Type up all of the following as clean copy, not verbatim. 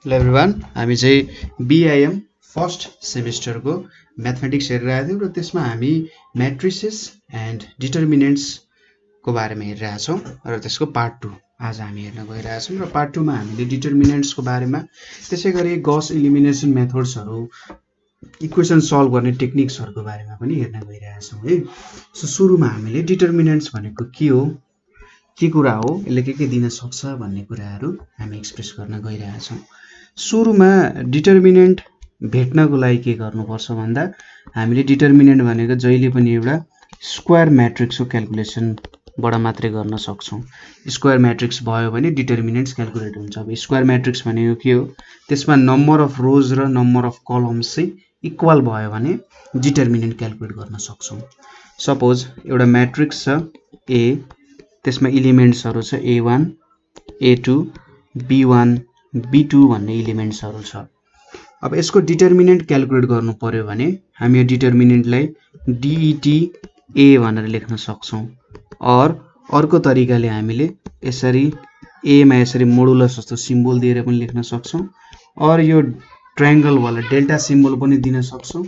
Hello everyone, हामी चाहिँ BIM first सेमिस्टरको mathematics हेरिरहेको थियौँ र त्यसमा हामी म्याट्रिसेस एन्ड डिटर्मिनेन्ट्सको बारेमा हेरिरहेछौँ र त्यसको पार्ट 2 आज हामी हेर्न गइरहेछौँ र पार्ट 2 मा हामीले डिटर्मिनेन्ट्सको बारेमा त्यसै गरी गस इलिमिनेसन मेथड्सहरू इक्वेसन सल्भ गर्ने टेक्निक्सहरूको बारेमा पनि हेर्न गइरहेछौँ है। सो सुरुमा हामीले डिटर्मिनेन्ट्स भनेको के कुरा हो, यसले के दिन सक्छ भन्ने कुराहरू हामी एक्सप्रेस गर्न गइरहेछौँ। सुरुमा डिटर्मिनेन्ट भेट्नको लागि के गर्नुपर्छ भन्दा हामीले डिटर्मिनेन्ट भनेको जहिले पनि एउटा स्क्वायर म्याट्रिक्सको क्याल्कुलेसनबाट मात्रै गर्न सक्छौँ। स्क्वायर म्याट्रिक्स भयो भने डिटर्मिनेन्ट्स क्याल्कुलेट हुन्छ। अब स्क्वायर म्याट्रिक्स भनेको के हो, त्यसमा नम्बर अफ रोज र नम्बर अफ कलम्स चाहिँ इक्वल भयो भने डिटर्मिनेन्ट क्याल्कुलेट गर्न सक्छौँ। सपोज एउटा म्याट्रिक्स छ ए, त्यसमा इलिमेन्ट्सहरू छ A1, A2, B1, B2 भन्ने इलिमेन्ट्सहरू छ। अब यसको डिटर्मिनेन्ट क्याल्कुलेट गर्नु पर्यो भने हामी यो डिटर्मिनेन्टलाई DET A भनेर लेख्न सक्छौँ। अर्को तरिकाले हामीले यसरी A मा यसरी मोडुलस जस्तो सिम्बल दिएर पनि लेख्न सक्छौँ, यो ट्रायंगल वाला डेल्टा सिम्बल पनि दिन सक्छौँ,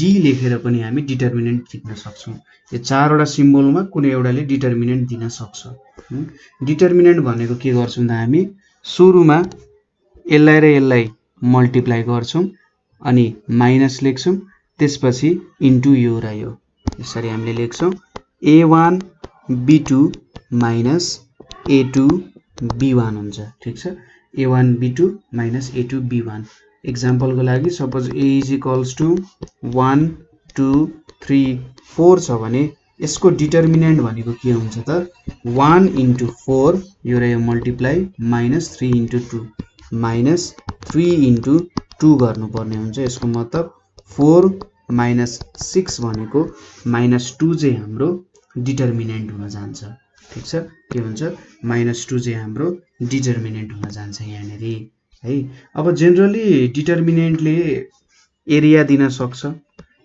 D लेखेर पनि हामी डिटर्मिनेन्ट लेख्न सक्छौँ। यो चारवटा सिम्बलमा कुनै एउटाले डिटर्मिनेन्ट दिन सक्छ। डिटर्मिनेन्ट भनेको के गर्छौँ भन्दा हामी सुरुमा यसलाई र यसलाई मल्टिप्लाई गर्छौँ अनि माइनस लेख्छौँ, त्यसपछि इन्टु यो र यो यसरी हामीले लेख्छौँ A1 B2 minus A2 B1 हुन्छ। ठिक छ, A1 B2 minus A2 B1। एक्जाम्पलको लागि suppose A is equals to 1 2 3 4 छ भने यसको डिटर्मिनेन्ट भनेको के हुन्छ त 1 इन्टु 4 यो र यो multiply minus 3 into 2 minus 3 into 2 गर्नुपर्ने हुन्छ। यसको मतलब 4 माइनस 6 भनेको माइनस 2 चाहिँ हाम्रो डिटर्मिनेन्ट हुन जान्छ। ठिक छ, के हुन्छ माइनस 2 चाहिँ हाम्रो डिटर्मिनेन्ट हुन जान्छ यहाँनेरि है। अब जेनरली डिटर्मिनेन्टले एरिया दिन सक्छ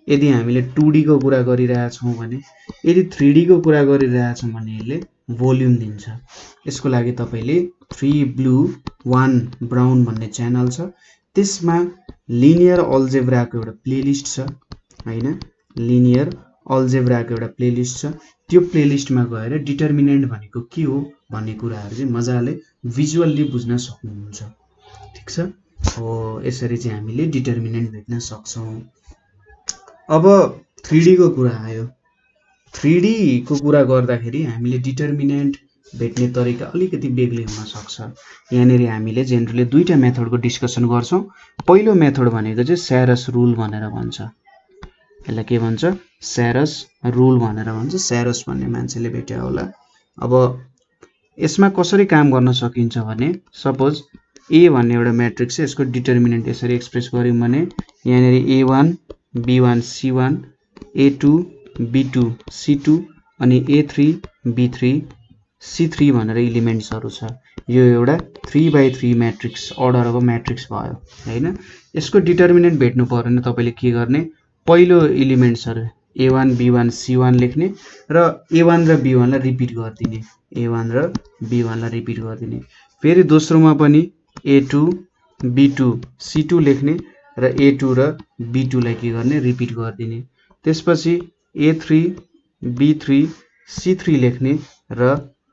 यदि हामीले 2D को कुरा गरिरहेछौँ भने, यदि 3D को कुरा गरिरहेछौँ भने यसले भोल्युम दिन्छ। यसको लागि तपाईले 3 ब्लू 1 ब्राउन भन्ने च्यानल छ, त्यसमा लिनियर अल्जेब्राको एउटा प्लेलिस्ट छ हैन, लिनियर अल्जेब्राको एउटा प्लेलिस्ट छ। त्यो प्लेलिस्टमा गएर डिटर्मिनेन्ट भनेको के हो भन्ने कुराहरू चाहिँ मजाले भिजुअली बुझ्न सक्नुहुन्छ। ठिक छ, हो यसरी चाहिँ हामीले डिटर्मिनेन्ट भेट्न सक्छौँ। अब 3D को कुरा आयो। 3D को कुरा गर्दाखेरि हामीले डिटर्मिनेन्ट भेट्ने तरिका अलिकति बेग्लै हुन सक्छ। यहाँनेरि हामीले जेनरली दुईटा मेथडको डिस्कसन गर्छौँ। पहिलो मेथड भनेको चाहिँ स्यारस रुल भनेर भन्छ। यसलाई के भन्छ, स्यारस रुल भनेर भन्छ। स्यारस भन्ने मान्छेले भेट्या होला। अब यसमा कसरी काम गर्न सकिन्छ भने सपोज A भन्ने एउटा म्याट्रिक्स छ, यसको डिटर्मिनेन्ट यसरी एक्सप्रेस गर्यौँ भने यहाँनेरि A1 B1 C1 A2 B2 C2 अनि A3 B3 C3 भनेर इलिमेन्ट्सहरू छ। यो एउटा 3x3 म्याट्रिक्स अर्डरको म्याट्रिक्स भयो हैन। यसको डिटर्मिनेन्ट भेट्नु पर्यो भने तपाईले के गर्ने, पहिलो इलिमेन्ट्सहरू A1 B1 C1 लेख्ने र A1 र B1 लाई रिपिट गर्दिने, A1 र B1 लाई रिपिट गर्दिने। फेरि दोस्रोमा पनि A2 B2 C2 लेख्ने र A2 र B2 लाई के गर्ने, रिपिट गर्दिने। त्यसपछि A3 B3 C3 लेख्ने र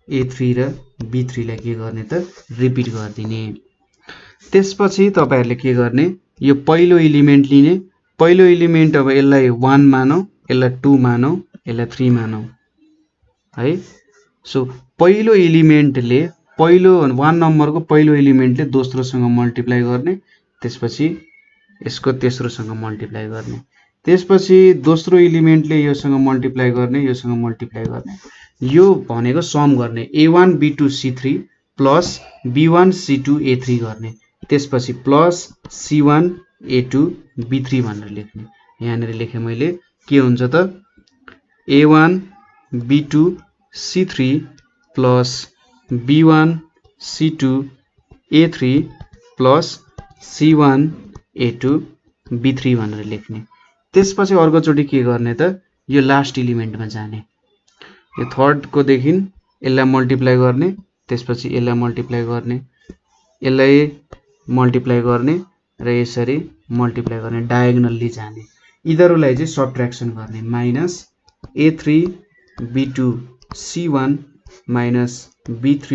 A3 र B3 लाई के गर्ने त रिपिट गर्दिने। त्यसपछि तपाईहरुले के गर्ने, यो पहिलो इलिमेन्ट लिने, पहिलो इलिमेन्ट अब यसलाई 1 मानौ, यसलाई 2 मानौ, यसलाई 3 मानौ है। सो पहिलो इलिमेन्टले पहिलो 1 नम्बरको पहिलो इलिमेन्टले दोस्रोसँग मल्टिप्लाई गर्ने, त्यसपछि यसको तेस्रोसँग मल्टिप्लाई गर्ने, त्यसपछि दोस्रो इलिमेन्टले योसँग मल्टिप्लाई गर्ने, योसँग मल्टिप्लाई गर्ने। यो भनेको सम गर्ने A1 B2 C3 plus B1 C2 A3 गर्ने, त्यसपछि प्लस C1 A2 B3 भनेर लेख्ने। यहाँनेर लेखे मैले, के हुन्छ त A1 B2 C3 plus B1 C2 A3 plus C1 A2 B3 भनेर लेख्ने। त्यसपछि अर्कोचोटि के गर्ने त, यो लास्ट इलिमेन्टमा जाने, यो थर्ड को देखिन यसलाई मल्टिप्लाई गर्ने, त्यसपछि यसलाई मल्टिप्लाई गर्ने, यसलाई मल्टिप्लाई गर्ने र यसरी मल्टिप्लाई गर्ने, डायगोनल्ली जाने। यिनीहरूलाई चाहिँ सबट्र्याक्सन गर्ने, minus a3 b2 c1 minus b3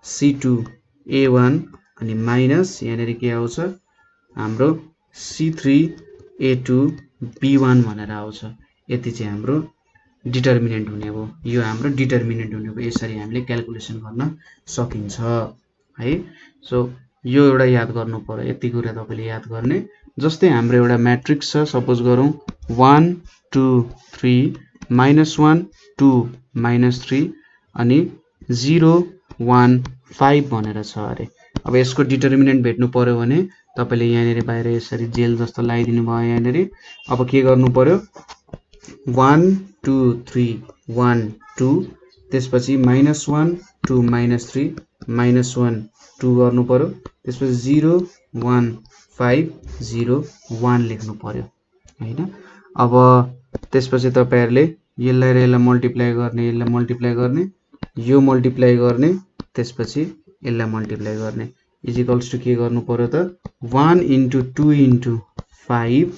c2 a1 अनि माइनस यहाँनिर के आउँछ हाम्रो c3 a2 b1 भनेर आउँछ। यति चाहिँ हाम्रो डिटर्मिनेन्ट हुने हो, यो हाम्रो डिटर्मिनेन्ट हुने हो। यसरी हामीले क्याल्कुलेसन गर्न सकिन्छ है। सो यो एउटा याद गर्नु पर्यो, यति कुरा तपाईले याद गर्ने। जस्तै हाम्रो एउटा म्याट्रिक्स छ, सपोज गरौँ 1 2 3 -1 2 -3 अनि 0 1 5 भनेर छ अरे। अब यसको डिटर्मिनेन्ट भेट्नु पर्यो भने तपाईले यहाँनिर बाहिर यसरी जेल जस्तो लगाइदिनु भयो यहाँनिर। अब के गर्नु पर्यो 1 2 3 1 2 त्यसपछि -1 2 -3 -1 2 गर्नु पर्यो, त्यसपछि 0 1 5 0 1 लेख्नु पर्यो हैन। अब त्यसपछि तपाईहरुले यसलाई र यसलाई मल्टिप्लाई गर्ने, यो मल्टिप्लाई गर्ने, त्यसपछि यसलाई मल्टिप्लाई गर्ने, इजिकल्स टु के गर्नु पर्यो त 1 * 2 * 5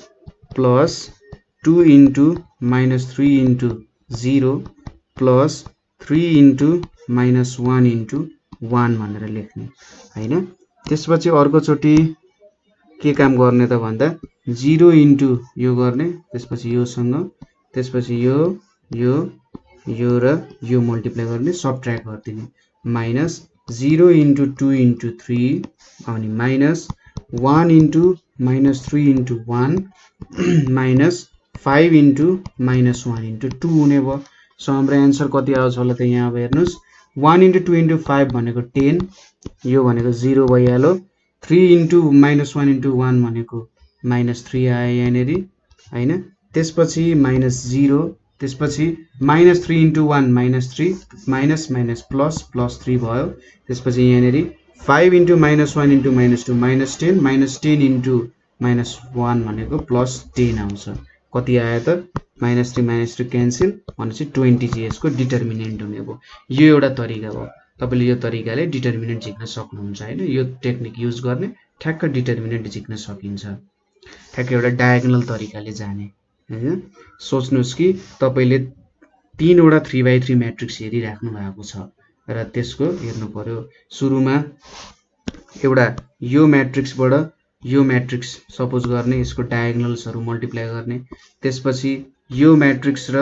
प्लस 2 * -3 * 0 प्लस 3 * -1 * 1 भनेर लेख्ने हैन। त्यसपछि अर्को चोटी के काम गर्ने त भन्दा 0 * यो गर्ने, त्यसपछि योसँग, त्यसपछि यो र यो मल्टिप्लाई गर्ने, सबट्र्याक्ट गरिदिने, माइनस 0 * 2 * 3 अनि माइनस 1 * -3 * 1 माइनस 5 * -1 * 2 हुने भयो। सो हाम्रो एन्सर कति आउँछ होला त यहाँ अब हेर्नुस् 1 * 2 * 5 भनेको 10, यो भनेको 0 भइहाल्यो, 3 * -1 * 1 भनेको -3 आयो यहाँनिर हैन। त्यसपछि -0, त्यसपछि -3 * 1 -3 माइनस माइनस प्लस प्लस 3 भयो। त्यसपछि यहाँनिर 5 * -1 * -2 -10 -10 * -1 भनेको +10 आउँछ। कति आयो त -3 - 3 क्यान्सल भनेपछि 20 चाहिँ यसको डिटर्मिनेन्ट हुने भयो। यो एउटा तरिका भयो, तपाईले यो तरिकाले डिटर्मिनेन्ट झिक्न सक्नुहुन्छ हैन। यो टेक्निक युज गर्ने ठ्याक्क डिटर्मिनेन्ट झिक्न सकिन्छ, ठ्याक्क एउटा डायगोनल तरिकाले जाने हैन। सोच्नुस् कि तपाईले 3 वटा 3x3 म्याट्रिक्स हेरिराख्नु भएको छ र त्यसको हेर्नु पर्यो, सुरुमा एउटा यो म्याट्रिक्सबाट यो म्याट्रिक्स सपोज गर्ने, यसको डायगोनल्सहरु मल्टिप्लाई गर्ने, त्यसपछि यो म्याट्रिक्स र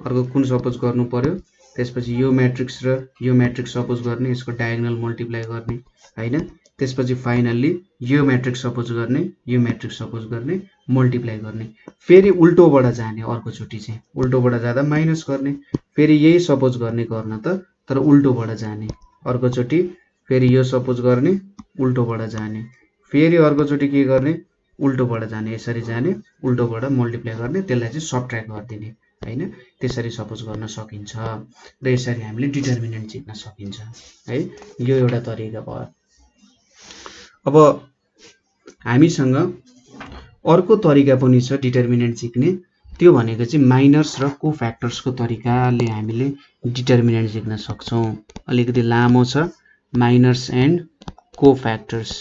अर्को कुन सपोज गर्नु पर्यो, त्यसपछि यो म्याट्रिक्स र यो म्याट्रिक्स सपोज गर्ने, यसको डायगोनल मल्टिप्लाई गर्ने हैन। त्यसपछि फाइनल्ली यो म्याट्रिक्स सपोज गर्ने, यो म्याट्रिक्स सपोज गर्ने, मल्टिप्लाई गर्ने, फेरि उल्टोबाट जाने। अर्को चोटी चाहिँ उल्टोबाट जाँदा माइनस गर्ने, फेरि यही सपोज गर्ने गर्न त तर उल्टोबाट जाने। अर्को चोटी फेरि यो सपोज गर्ने, उल्टोबाट जाने, फेरि अर्को चोटी के गर्ने, उल्टोबाट जाने, यसरी जाने, उल्टोबाट मल्टिप्लाई गर्ने, त्यसलाई चाहिँ सबट्र्याक्ट गरिदिने हैन। त्यसरी सपोज गर्न सकिन्छ र यसरी हामीले डिटर्मिनेन्ट झिक्न सकिन्छ है। यो एउटा तरिका भयो। अब हामीसँग अर्को तरिका पनि छ डिटर्मिनेन्ट झिक्ने, त्यो भनेको चाहिँ माइनर्स र कोफ्याक्टर्सको तरिकाले हामीले डिटर्मिनेन्ट झिक्न सक्छौं। अलिकति लामो छ, माइनर्स एन्ड कोफ्याक्टर्स।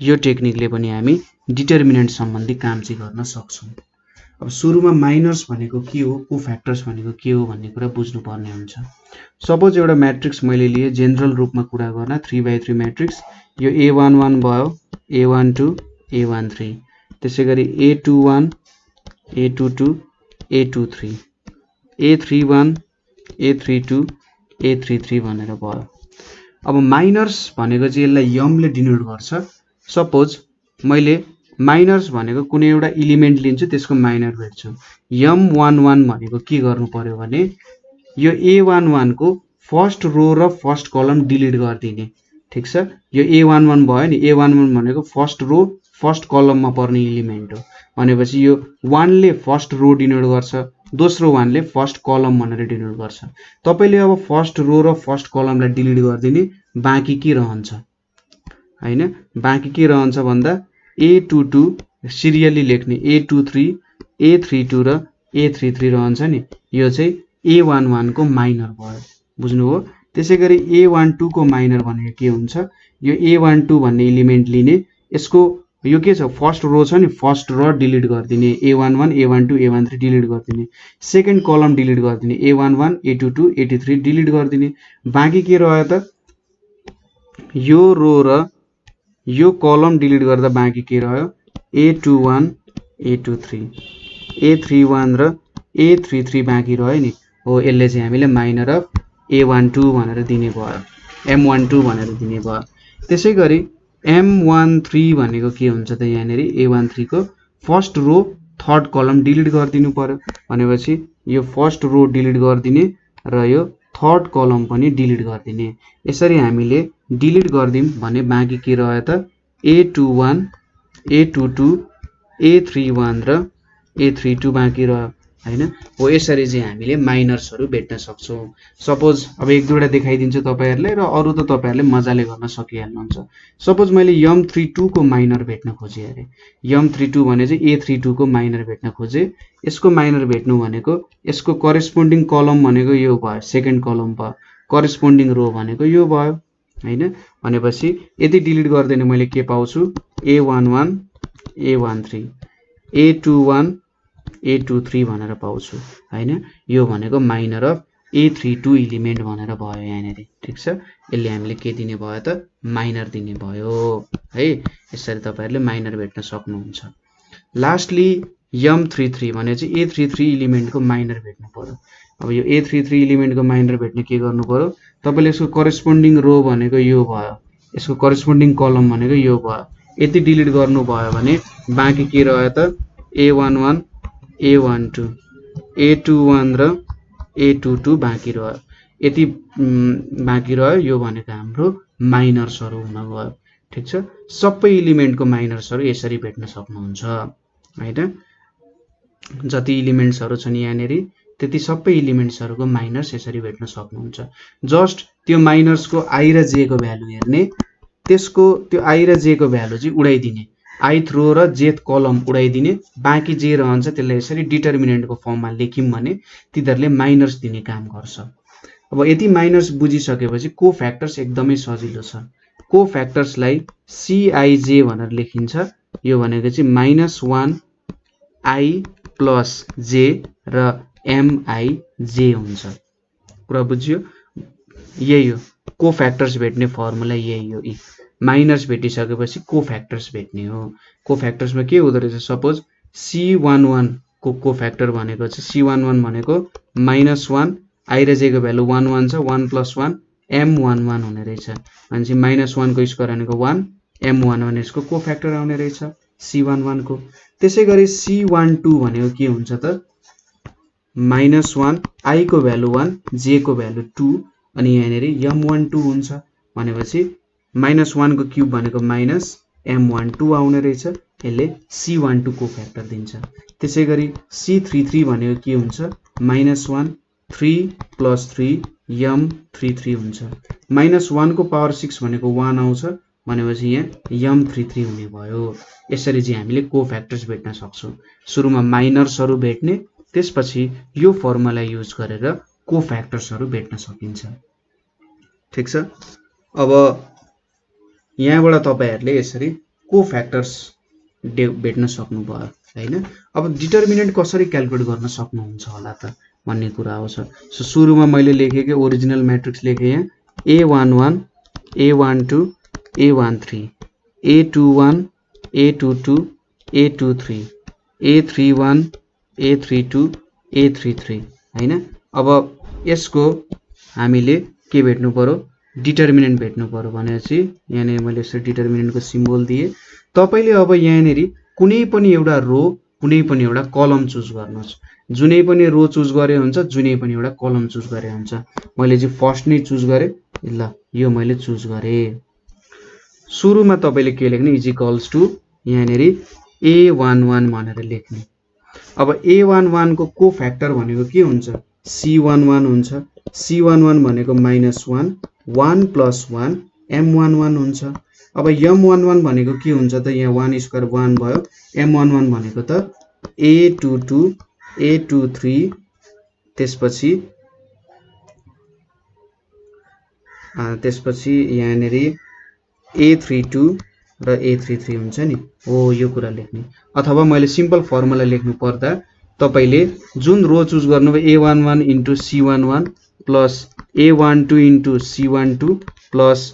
यो टेक्निकले पनि हामी डिटर्मिनेन्ट सम्बन्धी काम चाहिँ गर्न सक्छौं। अब सुरुमा माइनर्स भनेको के हो, कोफ्याक्टर्स भनेको के हो भन्ने कुरा बुझ्नुपर्ने हुन्छ। सपोज एउटा म्याट्रिक्स मैले लिए, जेनरल रूपमा कुरा गर्न 3x3 म्याट्रिक्स, यो a11 भयो, a12 a13, त्यसैगरी a21 a22 a23 a31 a32 a33 भनेर भयो। अब माइनर्स भनेको चाहिँ यसलाई यमले डिनोट गर्छ। सपोज मैले माइनर्स भनेको कुनै एउटा एलिमेन्ट लिन्छु, त्यसको माइनर भेट्छु। m11 भनेको के गर्नु पर्यो भने यो a11 को फर्स्ट रो र फर्स्ट कलम डिलिट गरिदिने, ठीक छ। यो a11 भयो नि, a11 भनेको फर्स्ट रो फर्स्ट कलममा पर्ने एलिमेन्ट हो भनेपछि यो 1 ले फर्स्ट रो डिनोट गर्छ, दोस्रो 1 ले फर्स्ट कलम भनेर डिनोट गर्छ। तपाईले अब फर्स्ट रो र फर्स्ट कलमलाई डिलिट गरिदिने, बाँकी के रहन्छ हैन। बाँकी के रहन्छ भन्दा a22 सिरियली लेख्ने, a23 a32 र a33 रहन्छ नि, यो चाहिँ a11 को माइनर भयो। बुझ्नुभयो, त्यसैगरी A12 को माइनर भनेको के हुन्छ यो A12 भन्ने एलिमेन्ट लिने यसको यो के छ फर्स्ट रो छ नि फर्स्ट रो डिलिट गरिदिने A11 A12 A13 डिलिट गरिदिने सेकेन्ड कलम डिलिट गरिदिने A11 A22 A23 डिलिट गरिदिने बाँकी के रह्यो त यो रो र यो कलम डिलिट गर्दा बाँकी के रह्यो A21 A23 A31 र A33 बाँकी रह्यो नि हो यसले चाहिँ हामीले माइनर अफ A12 भनेर दिने भयो M12 भनेर दिने भयो त्यसैगरी M13 भनेको के हुन्छ त यहाँनेर A13 को फर्स्ट रो थर्ड कलम डिलिट गरिदिनु पर्यो भनेपछि यो फर्स्ट रो डिलिट गरिदिने र यो थर्ड कलम पनि डिलिट गरिदिने यसरी हामीले डिलिट गर्दिम भने बाँकी के रह्यो त A21 A22 A31 र A32 बाँकी रह्यो हैन हो यसरी चाहिँ हामीले माइनर्सहरु भेट्न सक्छौं सपोज अब एक दुईटा देखाइदिन्छु तपाईहरुले र अरु त तपाईहरुले मजाले गर्न सकिहाल्नुहुन्छ सपोज मैले M32 को माइनर भेट्न खोजे अरे M32 भने चाहिँ A32 को माइनर भेट्न खोजे यसको माइनर भेट्नु भनेको यसको करेस्पोन्डिङ कलम भनेको यो भयो सेकेन्ड कलम भयो करेस्पोन्डिङ रो भनेको यो भयो हैन भनेपछि यदि डिलिट गर्दैन मैले के पाउँछु A11 A13 A21 A23 भनेर पाउँछु हैन यो भनेको माइनर अफ A32 एलिमेन्ट भनेर भयो यहाँनेरि ठीक छ यसले हामीले के दिने भयो त माइनर दिने भयो है यसरी तपाईहरुले माइनर भेट्न सक्नुहुन्छ लास्टली M33 भने चाहिँ A33 एलिमेन्टको माइनर भेट्नु पर्यो अब यो A33 एलिमेन्टको माइनर भेट्न के गर्नु पर्यो तपाईले यसको करेस्पोन्डिङ रो भनेको यो भयो यसको करेस्पोन्डिङ कलम भनेको यो भयो यदि डिलिट गर्नु भयो भने बाँकी के रह्यो त A11 A12 A21 र A22 बाँकी रह्यो यति बाँकी रह्यो यो भनेको हाम्रो माइनर्सहरु हुन गयो ठीक छ सबै एलिमेन्टको माइनर्सहरु यसरी भेट्न सक्नुहुन्छ हैन जति एलिमेन्ट्सहरु छन् यहाँनेरि त्यति सबै एलिमेन्ट्सहरुको माइनर्स यसरी भेट्न सक्नुहुन्छ जस्ट त्यो माइनर्सको I र J को भ्यालु हेर्ने त्यसको त्यो I र J को भ्यालु चाहिँ उडाइदिने ith रो र jth कलम उडाइदिने बाँकी जे रहन्छ त्यसलाई यसरी डिटर्मिनेन्टको फर्ममा लेख्यौं भने तिनीहरुले माइनर्स दिने काम गर्छ अब यति माइनर्स बुझिसकेपछि कोफ्याक्टर्स एकदमै सजिलो छ कोफ्याक्टर्सलाई Cij भनेर लेखिन्छ यो भनेको चाहिँ -1 I + j र mij हुन्छ कुरा बुझ्यो यही हो कोफ्याक्टर्स भेट्ने फर्मुला यही हो माइनर्स भेटिसकेपछि कोफ्याक्टर्स भेट्ने हो कोफ्याक्टर्समा के हुँदो रहेछ सपोज C11 को कोफ्याक्टर भनेको चाहिँ C11 भनेको -1 I र j को भ्यालु 1 1 छ 1 + 1 M11 हुने रहेछ भनेपछि -1 को स्क्वायर भनेको 1 M11 यसको कोफ्याक्टर आउने रहेछ C11 को त्यसैगरी C12 भनेको के हुन्छ त -1 I को भ्यालु 1 j को भ्यालु 2 अनि यहाँनेरि M12 हुन्छ भनेपछि -1 को क्युब भनेको -M12 आउने रहेछ यसले C12 को फ्याक्टर दिन्छ त्यसैगरी C33 भनेको के हुन्छ -1 3 + 3 M33 हुन्छ -1 को पावर 6 भनेको 1 आउँछ भनेपछि यहाँ M33 हुने भयो यसरी चाहिँ हामीले कोफ्याक्टर्स भेट्न सक्छौं सुरुमा माइनर्सहरु भेट्ने त्यसपछि यो फर्मुला युज गरेर कोफ्याक्टर्सहरु भेट्न सकिन्छ ठीक छ अब यहाँबाट तपाईहरुले यसरी कोफ्याक्टर्स भेट्न सक्नुभयो हैन अब डिटर्मिनेन्ट कसरी क्याल्कुलेट गर्न सक्नुहुन्छ होला त भन्ने कुरा आउँछ सो सुरुमा मैले लेखेको ओरिजिनल म्याट्रिक्स लेखे यहाँ A11 A12 A13 A21 A22 A23 A31 A32 A33 हैन अब यसको हामीले के भेट्नु पर्यो डिटर्मिनेन्ट भेट्नु पर्यो भनेपछि यहाँ मैले यसरी डिटर्मिनेन्टको सिम्बल दिए तपाईले अब यहाँनेरि कुनै पनि एउटा रो कुनै पनि एउटा कलम चुज गर्नुस् जुनै पनि रो चुज गरे हुन्छ जुनै पनि एउटा कलम चुज गरे हुन्छ मैले चाहिँ फर्स्ट नै चुज गरे ल यो मैले चुज गरे सुरुमा तपाईले के लेख्ने इज इक्वल्स टु यहाँनेरि A11 भनेर लेख्ने अब A11 को कोफ्याक्टर भनेको के हुन्छ C11 हुन्छ C11 भनेको -1 1 + 1 M11 हुन्छ अब M11 भनेको के हुन्छ त यहाँ 1 स्क्वायर 1 भयो M11 भनेको त A22 A23 त्यसपछि त्यसपछि यहाँनेरि A32 र A33 हुन्छ नि हो यो कुरा लेख्ने अथवा मैले सिम्पल फर्मुला लेख्नु पर्दा तपाईले जुन रो चुज गर्नुभयो A11 into C11 plus A12 into C12 plus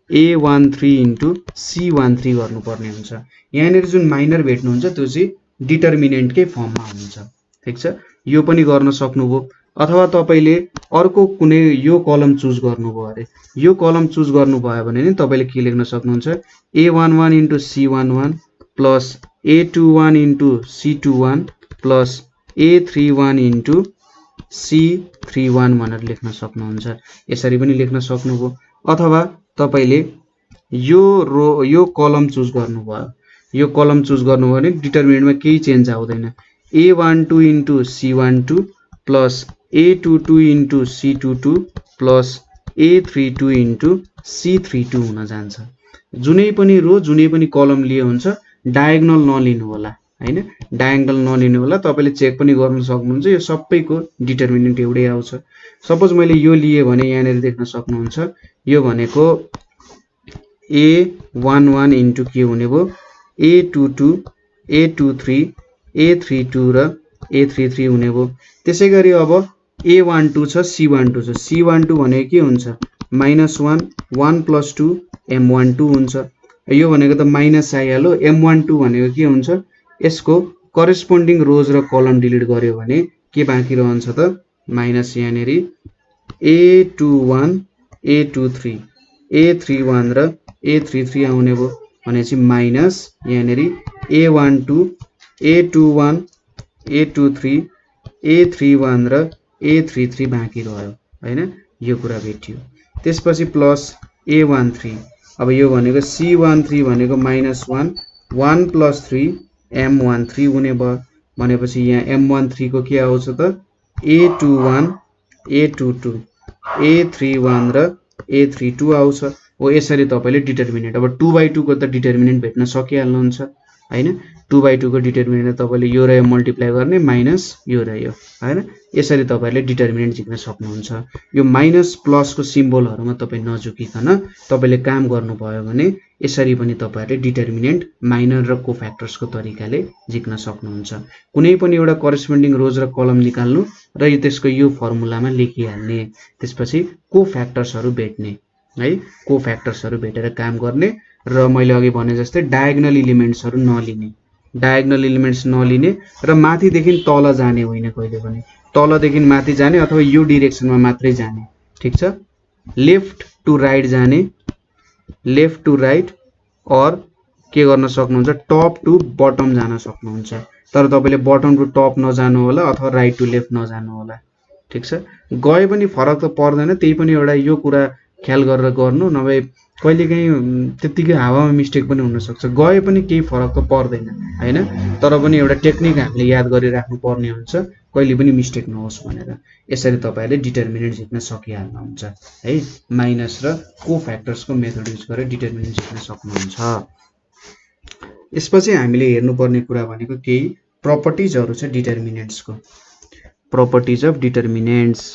A13 into C13 गर्नुपर्ने हुन्छ यहाँनेरि जुन माइनर भेट्नुहुन्छ त्यो चाहिँ डिटर्मिनेन्टकै फर्ममा हुन्छ ठीक छ यो पनि गर्न सक्नुभयो अथवा तपाईले अर्को कुनै यो कलम चुज गर्नुभयो अरे यो कलम चुज गर्नुभयो भने नि तपाईले के लेख्न सक्नुहुन्छ A11 into C11 plus A21 into C21 plus A31 into C31 भनेर लेख्न सक्नुहुन्छ यसरी पनि लेख्न सक्नुभयो अथवा तपाईले यो कलम चुज गर्नुभयो यो कलम चुज गर्नुभयो भने डिटर्मिनेन्टमा केही चेन्ज आउँदैन A12 into C12 plus A22 into C22 plus A32 into C32 हुन जान्छ जुनै पनि रो जुनै पनि कलम लिए हुन्छ डायगोनल नलिनु होला हैन डायगोनल नलिनु होला तपाईले चेक पनि गर्न सक्नुहुन्छ यो सबैको डिटर्मिनेन्ट एउटै आउँछ सपोज मैले यो लिए भने यहाँनेर देख्न सक्नुहुन्छ यो भनेको A11 इन्टु के हुने भो A22 A23 A32 र A33 हुने भो त्यसैगरी अब A12 छ C12 छ C12 भनेको के हुन्छ -1 1 + 2 M12 हुन्छ यो भनेको त माइनस आइहाल्यो M12 भनेको के हुन्छ यसको करेस्पोन्डिङ रोज र कलम डिलिट गर्यो भने के बाँकी रहन्छ त माइनस यहाँनेरि A21 A23 A31 र A33 आउने भो भनेपछि माइनस यहाँनेरि A12 A21 A23 A31 र A33 बाँकी रह्यो हैन यो कुरा भेटियो त्यसपछि प्लस A13 अब यो भनेको C13 भनेको -1 1 + 3 M13 हुने भयो भनेपछि यहाँ M13 को के आउँछ त A21 A22 A31 र A32 आउँछ हो यसरी तपाईले डिटर्मिनेन्ट अब 2/2 को त डिटर्मिनेन्ट भेट्न सकिहाल्नुहुन्छ हैन 2/2 को डिटर्मिनेन्ट तपाईले यो र यो मल्टिप्लाई गर्ने माइनस यो र यो हैन यसरी तपाईले डिटर्मिनेन्ट झिक्न सक्नुहुन्छ यो माइनस प्लस को सिम्बलहरुमा तपाई नझुकिकन तपाईले काम गर्नुभयो भने यसरी पनि तपाईहरुले डिटर्मिनेन्ट माइनर र कोफ्याक्टर्स को तरिकाले झिक्न सक्नुहुन्छ कुनै पनि एउटा करेस्पोन्डिङ रोज र कलम निकाल्नु र यो त्यसको यो फर्मुलामा लेखिहाल्ने त्यसपछि कोफ्याक्टर्सहरु भेट्ने है कोफ्याक्टर्सहरु भेटेर काम गर्ने र मैले अघि भने जस्तै डायगोनल एलिमेन्ट्सहरु नलिने डायगोनल एलिमेन्ट्स नलिने र माथि देखि तल जाने होइन कहिले पनि तल देखि माथि जाने अथवा यो डाइरेक्सनमा मात्रै जाने ठीक छ लेफ्ट टु राइट जाने लेफ्ट टु राइट और के गर्न सक्नुहुन्छ टप टु बटम जान सक्नुहुन्छ तर तपाईले बटम टु टप नजानु होला अथवा राइट टु लेफ्ट नजानु होला ठीक छ गए पनि फरक त पर्दैन त्यही पनि एउटा यो कुरा ख्याल गरेर गर्नु नभए कहिलेकाहीँ त्यतिकै हावामा मिस्टेक पनि हुन सक्छ गए पनि केही फरक त पर्दैन हैन तर पनि एउटा टेक्निक हामीले याद गरिराख्नु पर्ने हुन्छ कहिले पनि मिस्टेक नहोस् भनेर यसरी तपाईहरुले डिटर्मिनेन्ट झिक्न सकिहाल्नुहुन्छ है माइनस र कोफ्याक्टर्स को मेथड युज गरेर डिटर्मिनेन्ट झिक्न सक्नुहुन्छ यसपछि हामीले हेर्नुपर्ने कुरा भनेको केही प्रपर्टिजहरु छ डिटर्मिनेन्ट्स को प्रपर्टिज अफ डिटर्मिनेन्ट्स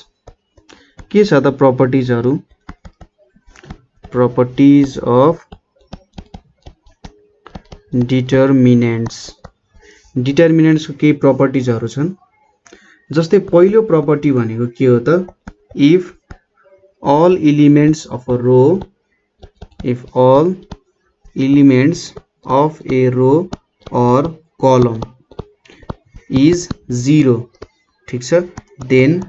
के छ त प्रपर्टिजहरु properties of determinants determinants को केही प्रपर्टिजहरु छन् जस्तै पहिलो प्रपर्टी भनेको के हो त if all elements of a row or column is 0 ठीक छ then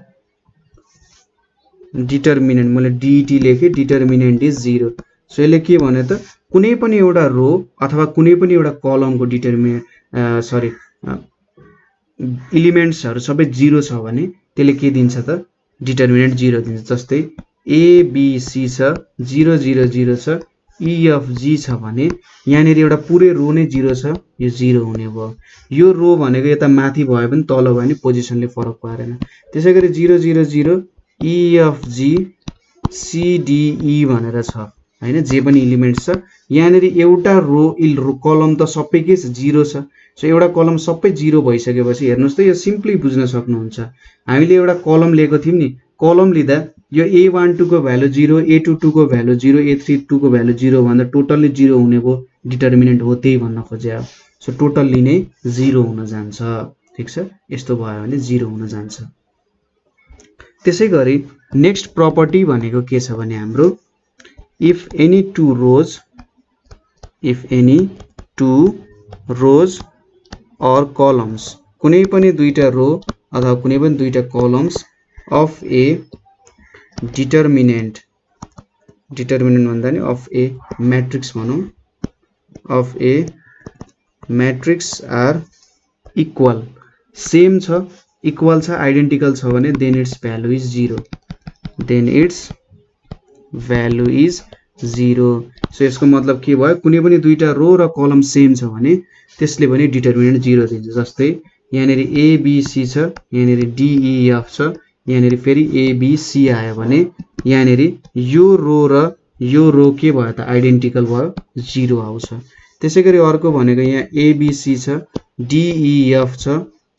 डिटर्मिनेन्ट मैले DET लेखे डिटर्मिनेन्ट इज 0 सो यसले के भने त कुनै पनि एउटा रो अथवा कुनै पनि एउटा कलमको एलिमेन्ट्सहरु सबै 0 छ भने त्यसले के दिन्छ त डिटर्मिनेन्ट 0 दिन्छ जस्तै ABC छ 0 0 0 छ EFG छ भने यहाँनेर एउटा पुरै रो नै 0 छ यो 0 हुने भयो यो रो भनेको यता माथि भए पनि तल भए पनि पोजिसनले फरक पारेन त्यसैगरी 0 0 0 EFG CDE भनेर छ हैन जे पनि एलिमेन्ट्स छ यहाँनेर एउटा रो कलम त सबै के 0 छ सो एउटा कलम सबै 0 भइसकेपछि हेर्नुस् त यो सिम्पली बुझ्न सक्नुहुन्छ हामीले एउटा कलम लिएको थियौं नि कलम लिदा यो A12 को भ्यालु 0, A22 को भ्यालु 0, A32 को भ्यालु 0 भन्दा टोटल्ली 0 हुने भो डिटर्मिनेन्ट हो, त्यही भन्न खोजे। सो टोटल्ली नै 0 हुन जान्छ। ठीक छ, यस्तो भयो भने 0 हुन जान्छ। त्यसैगरी नेक्स्ट प्रपर्टी भनेको के छ भने हाम्रो if any two rows or columns, कुनै पनि दुईटा रो अथवा कुनै पनि दुईटा कलम्स of a determinant भन्दा नि of a matrix भनौं, of a matrix are equal, same छ, इक्वल छ, आइडेन्टिकल छ भने then its value is 0, then its value is 0। So यसको मतलब के भयो, कुनै पनि दुईटा रो र कलम सेम छ भने त्यसले पनि डिटर्मिनेन्ट 0 दिन्छ। जस्तै यहाँनेरि ABC छ, यहाँनेरि DEF छ, यहाँनेरि फेरि ABC आयो भने यहाँनेरि यो रो र यो रो के भयो त आइडेन्टिकल भयो, 0 आउँछ। त्यसैगरी अर्को भनेको यहाँ ABC छ, DEF छ,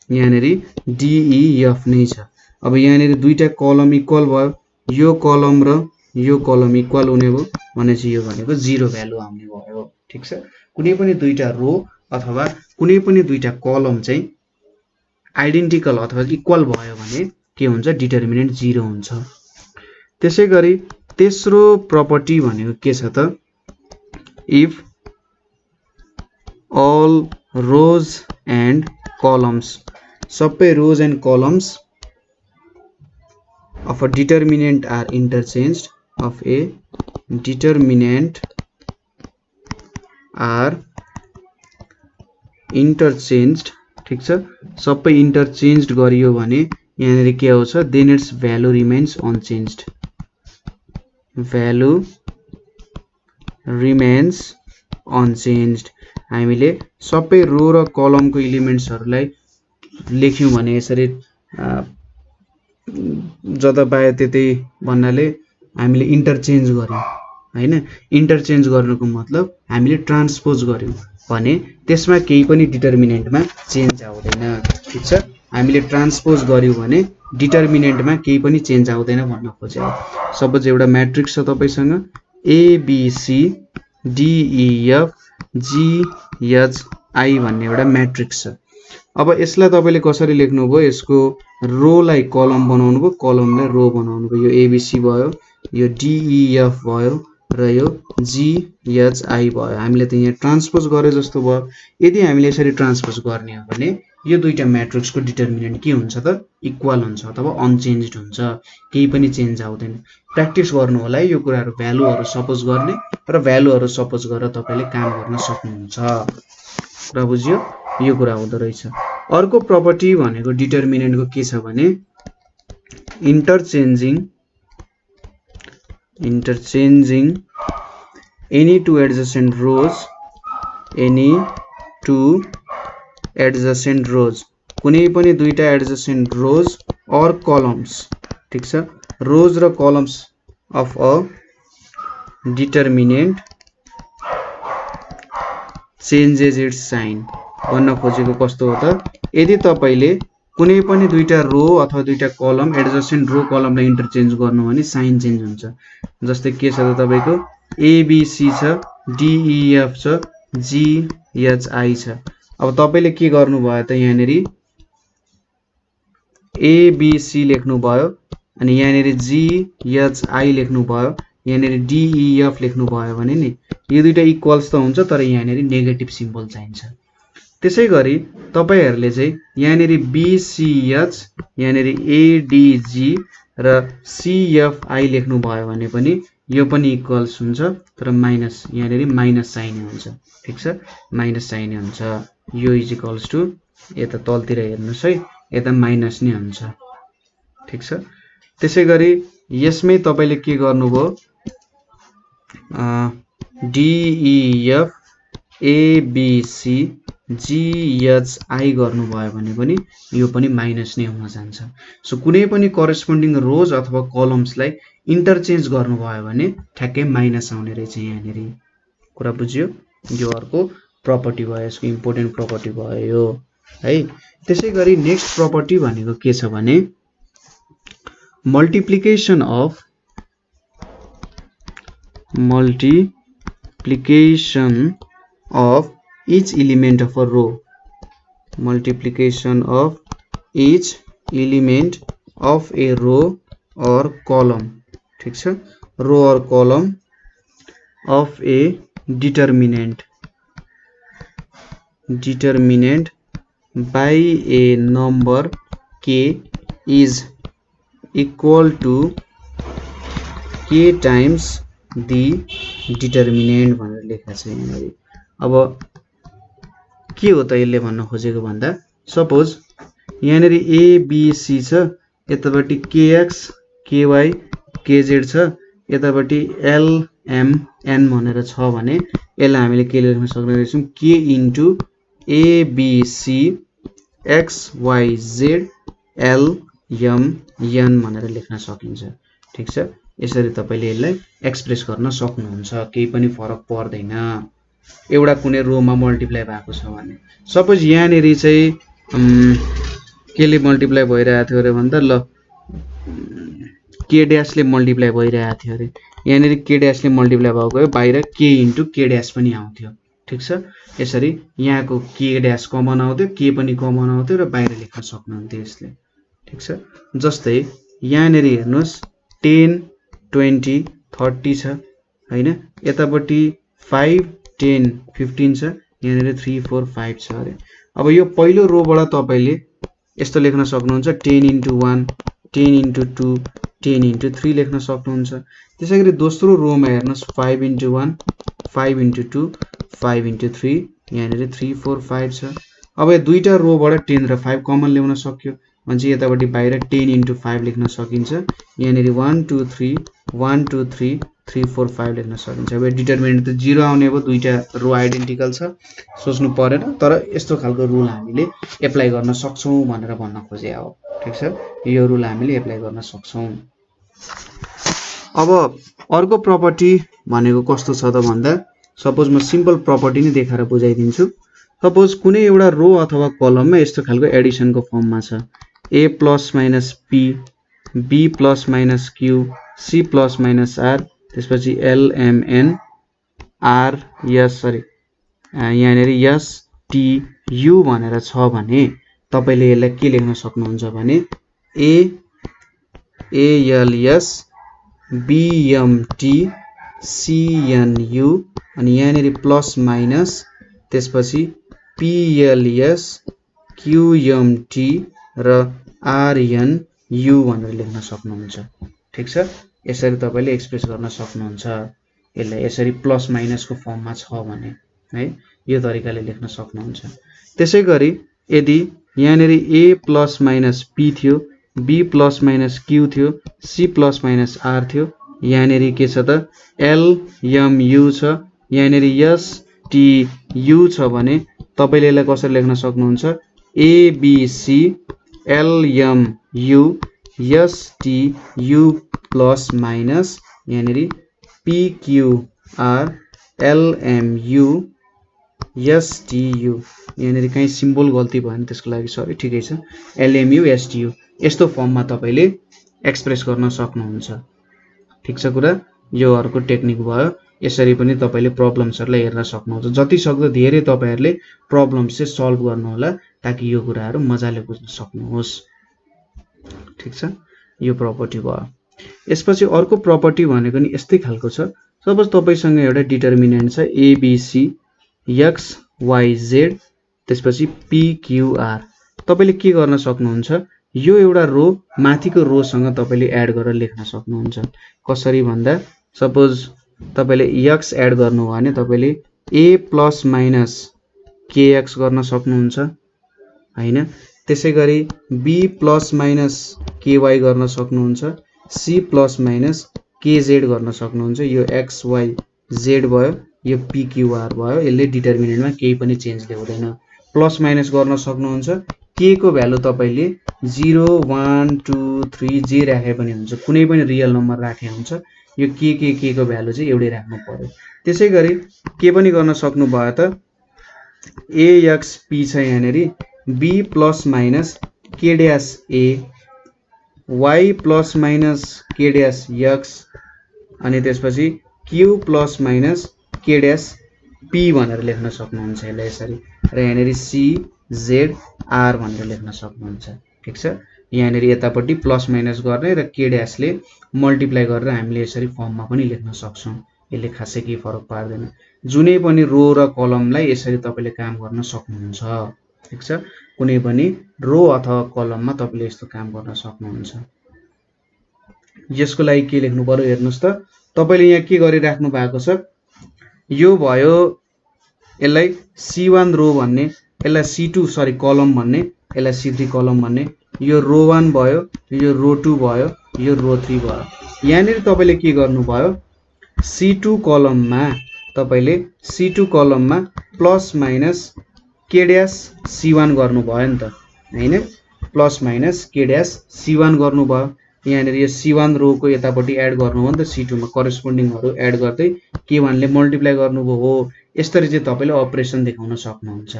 यहाँनेरि DEF नै छ। अब यहाँनेरि दुईटा कलम इक्वल भयो, यो कलम र यो कलम इक्वल हुने भयो भनेपछि यो भनेको 0 भ्यालु आउने भयो। ठीक छ, कुनै पनि दुईटा रो अथवा कुनै पनि दुईटा कलम चाहिँ आइडेन्टिकल अथवा इक्वल भयो भने के हुन्छ, डिटर्मिनेन्ट 0 हुन्छ। त्यसैगरी तेस्रो प्रपर्टी भनेको के छ त, if all rows and columns, सबै rows and columns of a determinant are interchanged, of a determinant are interchanged। ठीक छ, सबै इन्टरचेन्ज्ड गरियो भने यहाँनेरि के आउँछ, then its value remains unchanged, value remains unchanged। हामीले सबै रो र कलमको एलिमेन्ट्सहरुलाई लेख्यौं भने यसरी जता पाए त्यतै भन्नाले हामीले इन्टरचेन्ज गर्यौं हैन। इन्टरचेन्ज गर्नुको मतलब हामीले ट्रान्सपोज गर्यौं भने त्यसमा केही पनि डिटर्मिनेन्टमा चेन्ज आउँदैन। ठीक छ, हामीले ट्रान्सपोज गर्यौं भने डिटर्मिनेन्टमा केही पनि चेन्ज आउँदैन भन्न खोजेको। सपोज एउटा म्याट्रिक्स छ तपाईसँग ABC DEF GHI भन्ने एउटा म्याट्रिक्स छ। अब यसलाई तपाईले कसरी लेख्नु भयो, यसको रो लाई कलम बनाउनु भयो, कलमलाई रो बनाउनु भयो। यो ABC भयो, यो DEF भयो र यो GHI भयो। हामीले त यहाँ ट्रान्सपोज गरे जस्तो भयो। यदि हामीले यसरी ट्रान्सपोज गर्ने हो भने यो दुईटा म्याट्रिक्सको डिटर्मिनेन्ट के हुन्छ त, इक्वल हुन्छ अथवा अनचेन्ज्ड हुन्छ, केही पनि चेन्ज आउँदैन। प्र्याक्टिस गर्नु होला है यो कुराहरु, भ्यालुहरु सपोज गर्ने र भ्यालुहरु सपोज गरेर तपाईले काम गर्न सक्नुहुन्छ। र बुझ्यो, यो कुरा हुँदो रहेछ। अर्को प्रपर्टी भनेको डिटर्मिनेन्टको के छ भने interchanging any two adjacent rows, कुनै पनि दुईटा एडजसेन्ट रोज और कलम्स। ठीक छ, रोज र columns of a determinant changes its sign भन्न खोजेको कस्तो हो त, यदि तपाईले कुनै पनि दुईटा रो अथवा दुईटा कलम एडजसेन्ट रो कलमलाई इन्टरचेन्ज गर्नु भने साइन चेन्ज हुन्छ। जस्तै के छ त तपाईको ABC छ, DEF छ, GHI छ। अब तपाईले के गर्नु भयो त, यहाँनेरि ABC लेख्नु भयो अनि यहाँनेरि GHI लेख्नु भयो, यहाँनेरि DEF लेख्नु भयो भने नि यो दुईटा इक्वल्स त हुन्छ, तर यहाँनेरि नेगेटिभ सिम्बल चाहिन्छ। त्यसैगरी तपाईहरुले चाहिँ यहाँनेरि BCH, यहाँनेरि ADG र CFI लेख्नु भयो भने पनि यो पनि इक्वल्स हुन्छ, तर माइनस, यहाँनेरि माइनस साइन हुन्छ। ठीक छ, माइनस साइन हुन्छ। यो इज इक्वल्स टु यता तलतिर हेर्नुस् है, यता माइनस नै हुन्छ। ठीक छ, त्यसैगरी यसमै तपाईले के गर्नुभयो, DEF ABC GHI गर्नुभयो भने पनि यो पनि माइनस नै हुन जान्छ। सो कुनै पनि करेस्पोन्डिङ रोज अथवा कलम्सलाई इन्टरचेन्ज गर्नुभयो भने ठ्याक्कै माइनस आउने रहेछ यहाँनेरि। कुरा बुझ्यो, यो अर्को प्रपर्टी भयो, यसको इम्पोर्टेन्ट प्रपर्टी भयो है। त्यसैगरी नेक्स्ट प्रपर्टी भनेको के छ भने multiplication of each element of a row, multiplication of each element of a row or column, ठीक छ, row or column of a determinant by a number k is equal to k times the determinant भनेर लेखा छ यहाँ। अब के हो त यसले भन्न खोजेको भन्दा सपोज यहाँ a b c छ, यतापट्टि kx ky kz छ, यतापट्टि l m n भनेर छ भने यसलाई हामीले के लेख्न सक्ने रहेछौं, k into a b c x y z l m n भनेर लेख्न सकिन्छ, ठीक छ। यसरी तपाईले यसलाई एक्सप्रेस गर्न सक्नुहुन्छ, केही पनि फरक पर्दैन एउटा कुनै रोमा मल्टिप्लाई भएको छ भने। सपोज यहाँ नेरी चाहिँ केले मल्टिप्लाई भइरहेको थियो अरे भन्दा ल के ड्याशले मल्टिप्लाई भइरहेको थियो अरे, यहाँ नेरी के ड्याशले मल्टिप्लाई भएको भए बाहिर के इन्टु के ड्याश पनि आउँथ्यो, ठीक छ। यसरी यहाँको के ड्याश कमन आउँथ्यो, के पनि कमन आउँथ्यो र बाहिर लेख्न सक्नुहुन्थ्यो यसले, ठीक छ। जस्तै यहाँ नेरी हेर्नुस् 10 20 30 छ हैन, यतापट्टि 5 10 15 छ, यहाँ नेरी 3 4 5 छ अरे। अब यो पहिलो रोबाट तपाईले यस्तो लेख्न सक्नुहुन्छ 10 इन्टु 1 10 इन्टु 2 10 इन्टु 3 लेख्न सक्नुहुन्छ। त्यसैगरी दोस्रो रोमा हेर्नुस् 5 इन्टु 1 5 इन्टु 2 5 इन्टु 3, यहाँ नेरी 3 4 5 छ। अब यो दुईटा रोबाट 10 र 5 कमन ल्याउन सक्यो भने यतापट्टि बाहिर 10 इन्टु 5 लेख्न सकिन्छ, यहाँ नेरी 1 2 3 1 2 3 3 4 5 लेख्न सकिन्छ। अब डिटरमिनेन्ट त 0 आउने भयो, दुईटा रो आइडेन्टिकल छ, सोच्नु परेन, तर यस्तो खालको रुल हामीले एप्लाई गर्न सक्छौं भनेर भन्न खोजे हो, ठीक छ। यो रुल हामीले एप्लाई गर्न सक्छौं। अब अर्को प्रपर्टी भनेको कस्तो छ त भन्दा सपोज म सिम्पल प्रपर्टी नै देखाएर बुझाइदिन्छु। सपोज कुनै एउटा रो अथवा कलममा यस्तो खालको एडिसनको फर्ममा छ, a plus minus p b plus minus q c plus minus r, त्यसपछि l m n r s sorry यहाँ नेरी s t u भनेर छ भने तपाईले यसलाई के लेख्न सक्नुहुन्छ भने a l s b m t c n u अनि यहाँ नेरी प्लस माइनस त्यसपछि p l s q m t र r n u भनेर लेख्न सक्नुहुन्छ, ठीक छ। यसरी तपाईले एक्सप्रेस गर्न सक्नुहुन्छ यसलाई, यसरी प्लस माइनसको फर्ममा छ भने है यो तरिकाले लेख्न सक्नुहुन्छ। त्यसैगरी यदि यहाँ नेरी a प्लस माइनस p थियो, b प्लस माइनस q थियो, c प्लस माइनस r थियो, यहाँ नेरी के छ त l m u छ, यहाँ नेरी s t u छ भने तपाईले यसलाई कसरी लेख्न सक्नुहुन्छ a b c l m u s t u plus minus यहाँ नेरी p q r l m u s t u, यहाँ नेरी कहीं सिम्बल गल्ती भयो भने त्यसको लागि सरी, ठिकै छ, l m u s t u यस्तो फर्ममा तपाईले एक्सप्रेस गर्न सक्नुहुन्छ, ठीक छ कुरा। यो अर्को टेक्निक भयो, यसरी पनि तपाईले प्रब्लम्सहरुलाई हेर्न सक्नुहुन्छ। जति सक्दो धेरै तपाईहरुले प्रब्लम्स चाहिँ सल्भ गर्नु होला ताकि यो कुराहरु मजाले बुझ्न सक्नुहोस्, ठीक छ। यो प्रपर्टी भयो। यसपछि अर्को प्रपर्टी भनेको नि यस्तै खालको छ। सपोज तपाईसँग एउटा डिटरमिनेन्ट छ a b c x y z त्यसपछि p q r, तपाईले के गर्न सक्नुहुन्छ यो एउटा रो माथिको रो सँग तपाईले एड गरेर लेख्न सक्नुहुन्छ। कसरी भन्दा सपोज तपाईले x एड गर्नु हो भने तपाईले a प्लस माइनस kx गर्न सक्नुहुन्छ हैन, त्यसैगरी b प्लस माइनस ky गर्न सक्नुहुन्छ, c प्लस माइनस kz गर्न सक्नुहुन्छ। यो x y z भयो, यो p q r भयो, यसले डिटरमिनेन्टमा केही पनि चेन्ज ल्याउँदैन। प्लस माइनस गर्न सक्नुहुन्छ, k को भ्यालु तपाईले 0 1 2 3 जे राखे पनि हुन्छ, कुनै पनि रियल नम्बर राखे हुन्छ, यो k को भ्यालु चाहिँ एउटै राख्नु पर्यो। त्यसैगरी के पनि गर्न सक्नु भयो त ax p छ यहाँ नेरी b plus minus k dash a y plus minus k dash x अनि त्यसपछि q plus minus k dash p भनेर लेख्न सक्नुहुन्छ यसलाई यसरी र यहाँनेरि c z r भनेर लेख्न सक्नुहुन्छ ठीक छ यहाँनेरि यतापट्टि प्लस माइनस गर्ने र k ड्यासले मल्टिप्लाई गरेर हामीले यसरी फर्ममा पनि लेख्न सक्छौं यसले खासै केही फरक पार्दैन जुनै पनि रो र कलमलाई यसरी तपाईले काम गर्न सक्नुहुन्छ ठीक छ कुनै पनि रो अथवा कलममा तपाईले यस्तो काम गर्न सक्नुहुन्छ यसको लागि के लेख्नु पर्यो हेर्नुस् त तपाईले यहाँ के गरिराख्नु भएको छ यो भयो यसलाई c1 रो भन्ने यसलाई c2 सरी कलम भन्ने यसलाई c3 कलम भन्ने यो रो 1 भयो यो रो 2 भयो यो रो 3 भयो यहाँनेरि तपाईले के गर्नु भयो c2 कलममा तपाईले c2 कलममा plus minus k dash c1 गर्नु भयो नि त हैन plus minus k dash c1 गर्नु भयो यहाँनेरि यो c1 रो को यतापट्टि एड गर्नु हो नि त c2 मा करेस्पोन्डिङहरु एड गर्दै k1 ले मल्टिप्लाई गर्नुभयो हो यसरी चाहिँ तपाईले अपरेसन देखाउन सक्नुहुन्छ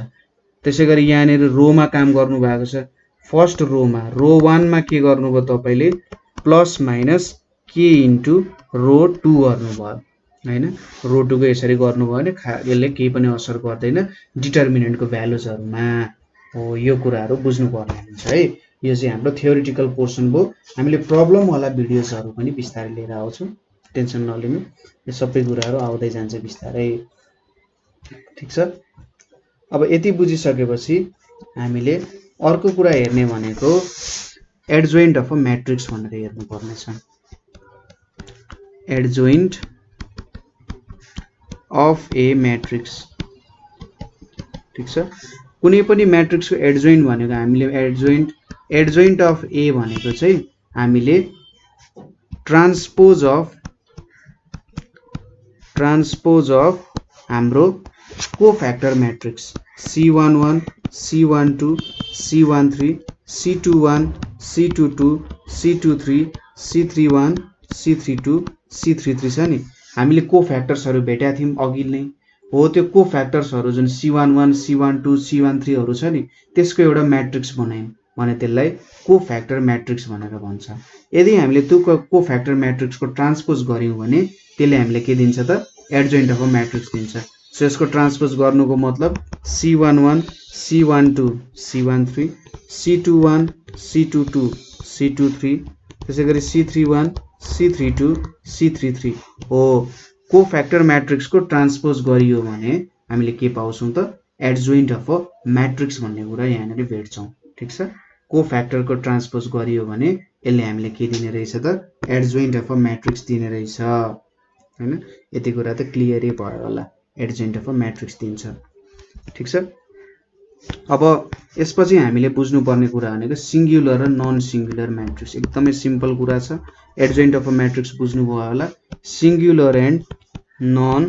त्यसैगरी यहाँनेरि रो मा काम गर्नु भएको छ फर्स्ट रो मा रो 1 मा के गर्नुभयो तपाईले प्लस माइनस k इन्टु रो 2 गर्नुभयो हैन रो 2 को यसरी गर्नुभयो भने यसले केही पनि असर गर्दैन डिटर्मिनेन्टको भ्यालुजहरुमा हो यो कुराहरु बुझ्नु पर्ने हुन्छ है यो चाहिँ हाम्रो थ्योरेटिकल पोर्सन भयो हामीले प्रब्लम वाला भिडियोजहरु पनि बिस्तारै लिएर आउँछौं टेन्सन नलिनु यो सबै कुराहरु आउँदै जान्छ बिस्तारै ठीक छ अब यति बुझिसकेपछि हामीले अर्को कुरा हेर्ने भनेको एडजोइन्ट अफ अ म्याट्रिक्स भनेर हेर्नु पर्ने छ एडजोइन्ट अफ ए म्याट्रिक्स ठीक छ कुनै पनि म्याट्रिक्स को एडजोइन्ट भनेको हामीले एडजोइन्ट अफ ए भनेको चाहिँ हामीले ट्रान्सपोज अफ हाम्रो कोफ्याक्टर matrix C11 C12 C13 C21 C22 C23 C31 C32 C33 छ नि हामीले कोफ्याक्टर्सहरु भेट्या थियौं अघि नै हो त्यो कोफ्याक्टर्सहरु जुन C11 C12 C13 हरु छ नि त्यसको एउटा म्याट्रिक्स बनायौं भने त्यसलाई कोफ्याक्टर म्याट्रिक्स भनेर भन्छ यदि हामीले त्यो कोफ्याक्टर म्याट्रिक्स को ट्रान्सपोज गर्यौं भने त्यसले हामीले के दिन्छ त एडजोइन्ट अफ अ म्याट्रिक्स दिन्छ सो यसको ट्रान्सपोज गर्नुको मतलब C11 C12 C13 C21 C22 C23 त्यसैगरी C31 C32 C33 हो कोफ्याक्टर म्याट्रिक्स को ट्रान्सपोज गरियो भने हामीले के पाउँछौं त एडजोइन्ट अफ अ म्याट्रिक्स भन्ने कुरा यहाँनेरि भेट्छौं ठीक छ कोफ्याक्टर को ट्रान्सपोज गरियो भने यसले हामीले के दिने रहेछ त एडजोइन्ट अफ अ म्याट्रिक्स दिने रहेछ हैन यति कुरा त क्लियरै भयो होला एडजोइन्ट अफ अ म्याट्रिक्स दिन्छ ठीक छ अब यसपछि हामीले बुझ्नु पर्ने कुरा भनेको सिंगुलर र नन सिंगुलर म्याट्रिक्स एकदमै सिम्पल कुरा छ एडजोइन्ट अफ अ म्याट्रिक्स बुझ्नु भयो होला singular and non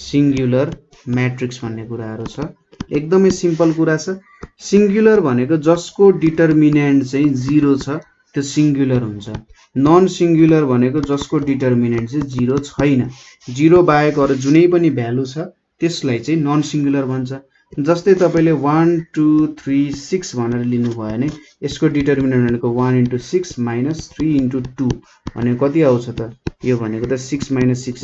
singular matrix भन्ने कुराहरु छ एकदमै सिम्पल कुरा छ सिंगुलर भनेको जसको डिटर्मिनेन्ट चाहिँ 0 छ त्यो सिंगुलर हुन्छ नन सिंगुलर भनेको जसको डिटर्मिनेन्ट चाहिँ 0 छैन 0 बाहेक अरु जुनै पनि भ्यालु छ त्यसलाई चाहिँ नन सिंगुलर भन्छ जस्तै तपाईले 1 2 3 6 भनेर लिनु भयो भने यसको डिटर्मिनेन्ट भनेको 1 * 6 - 3 * 2 भनेको कति आउँछ त यो भनेको त 6 - 6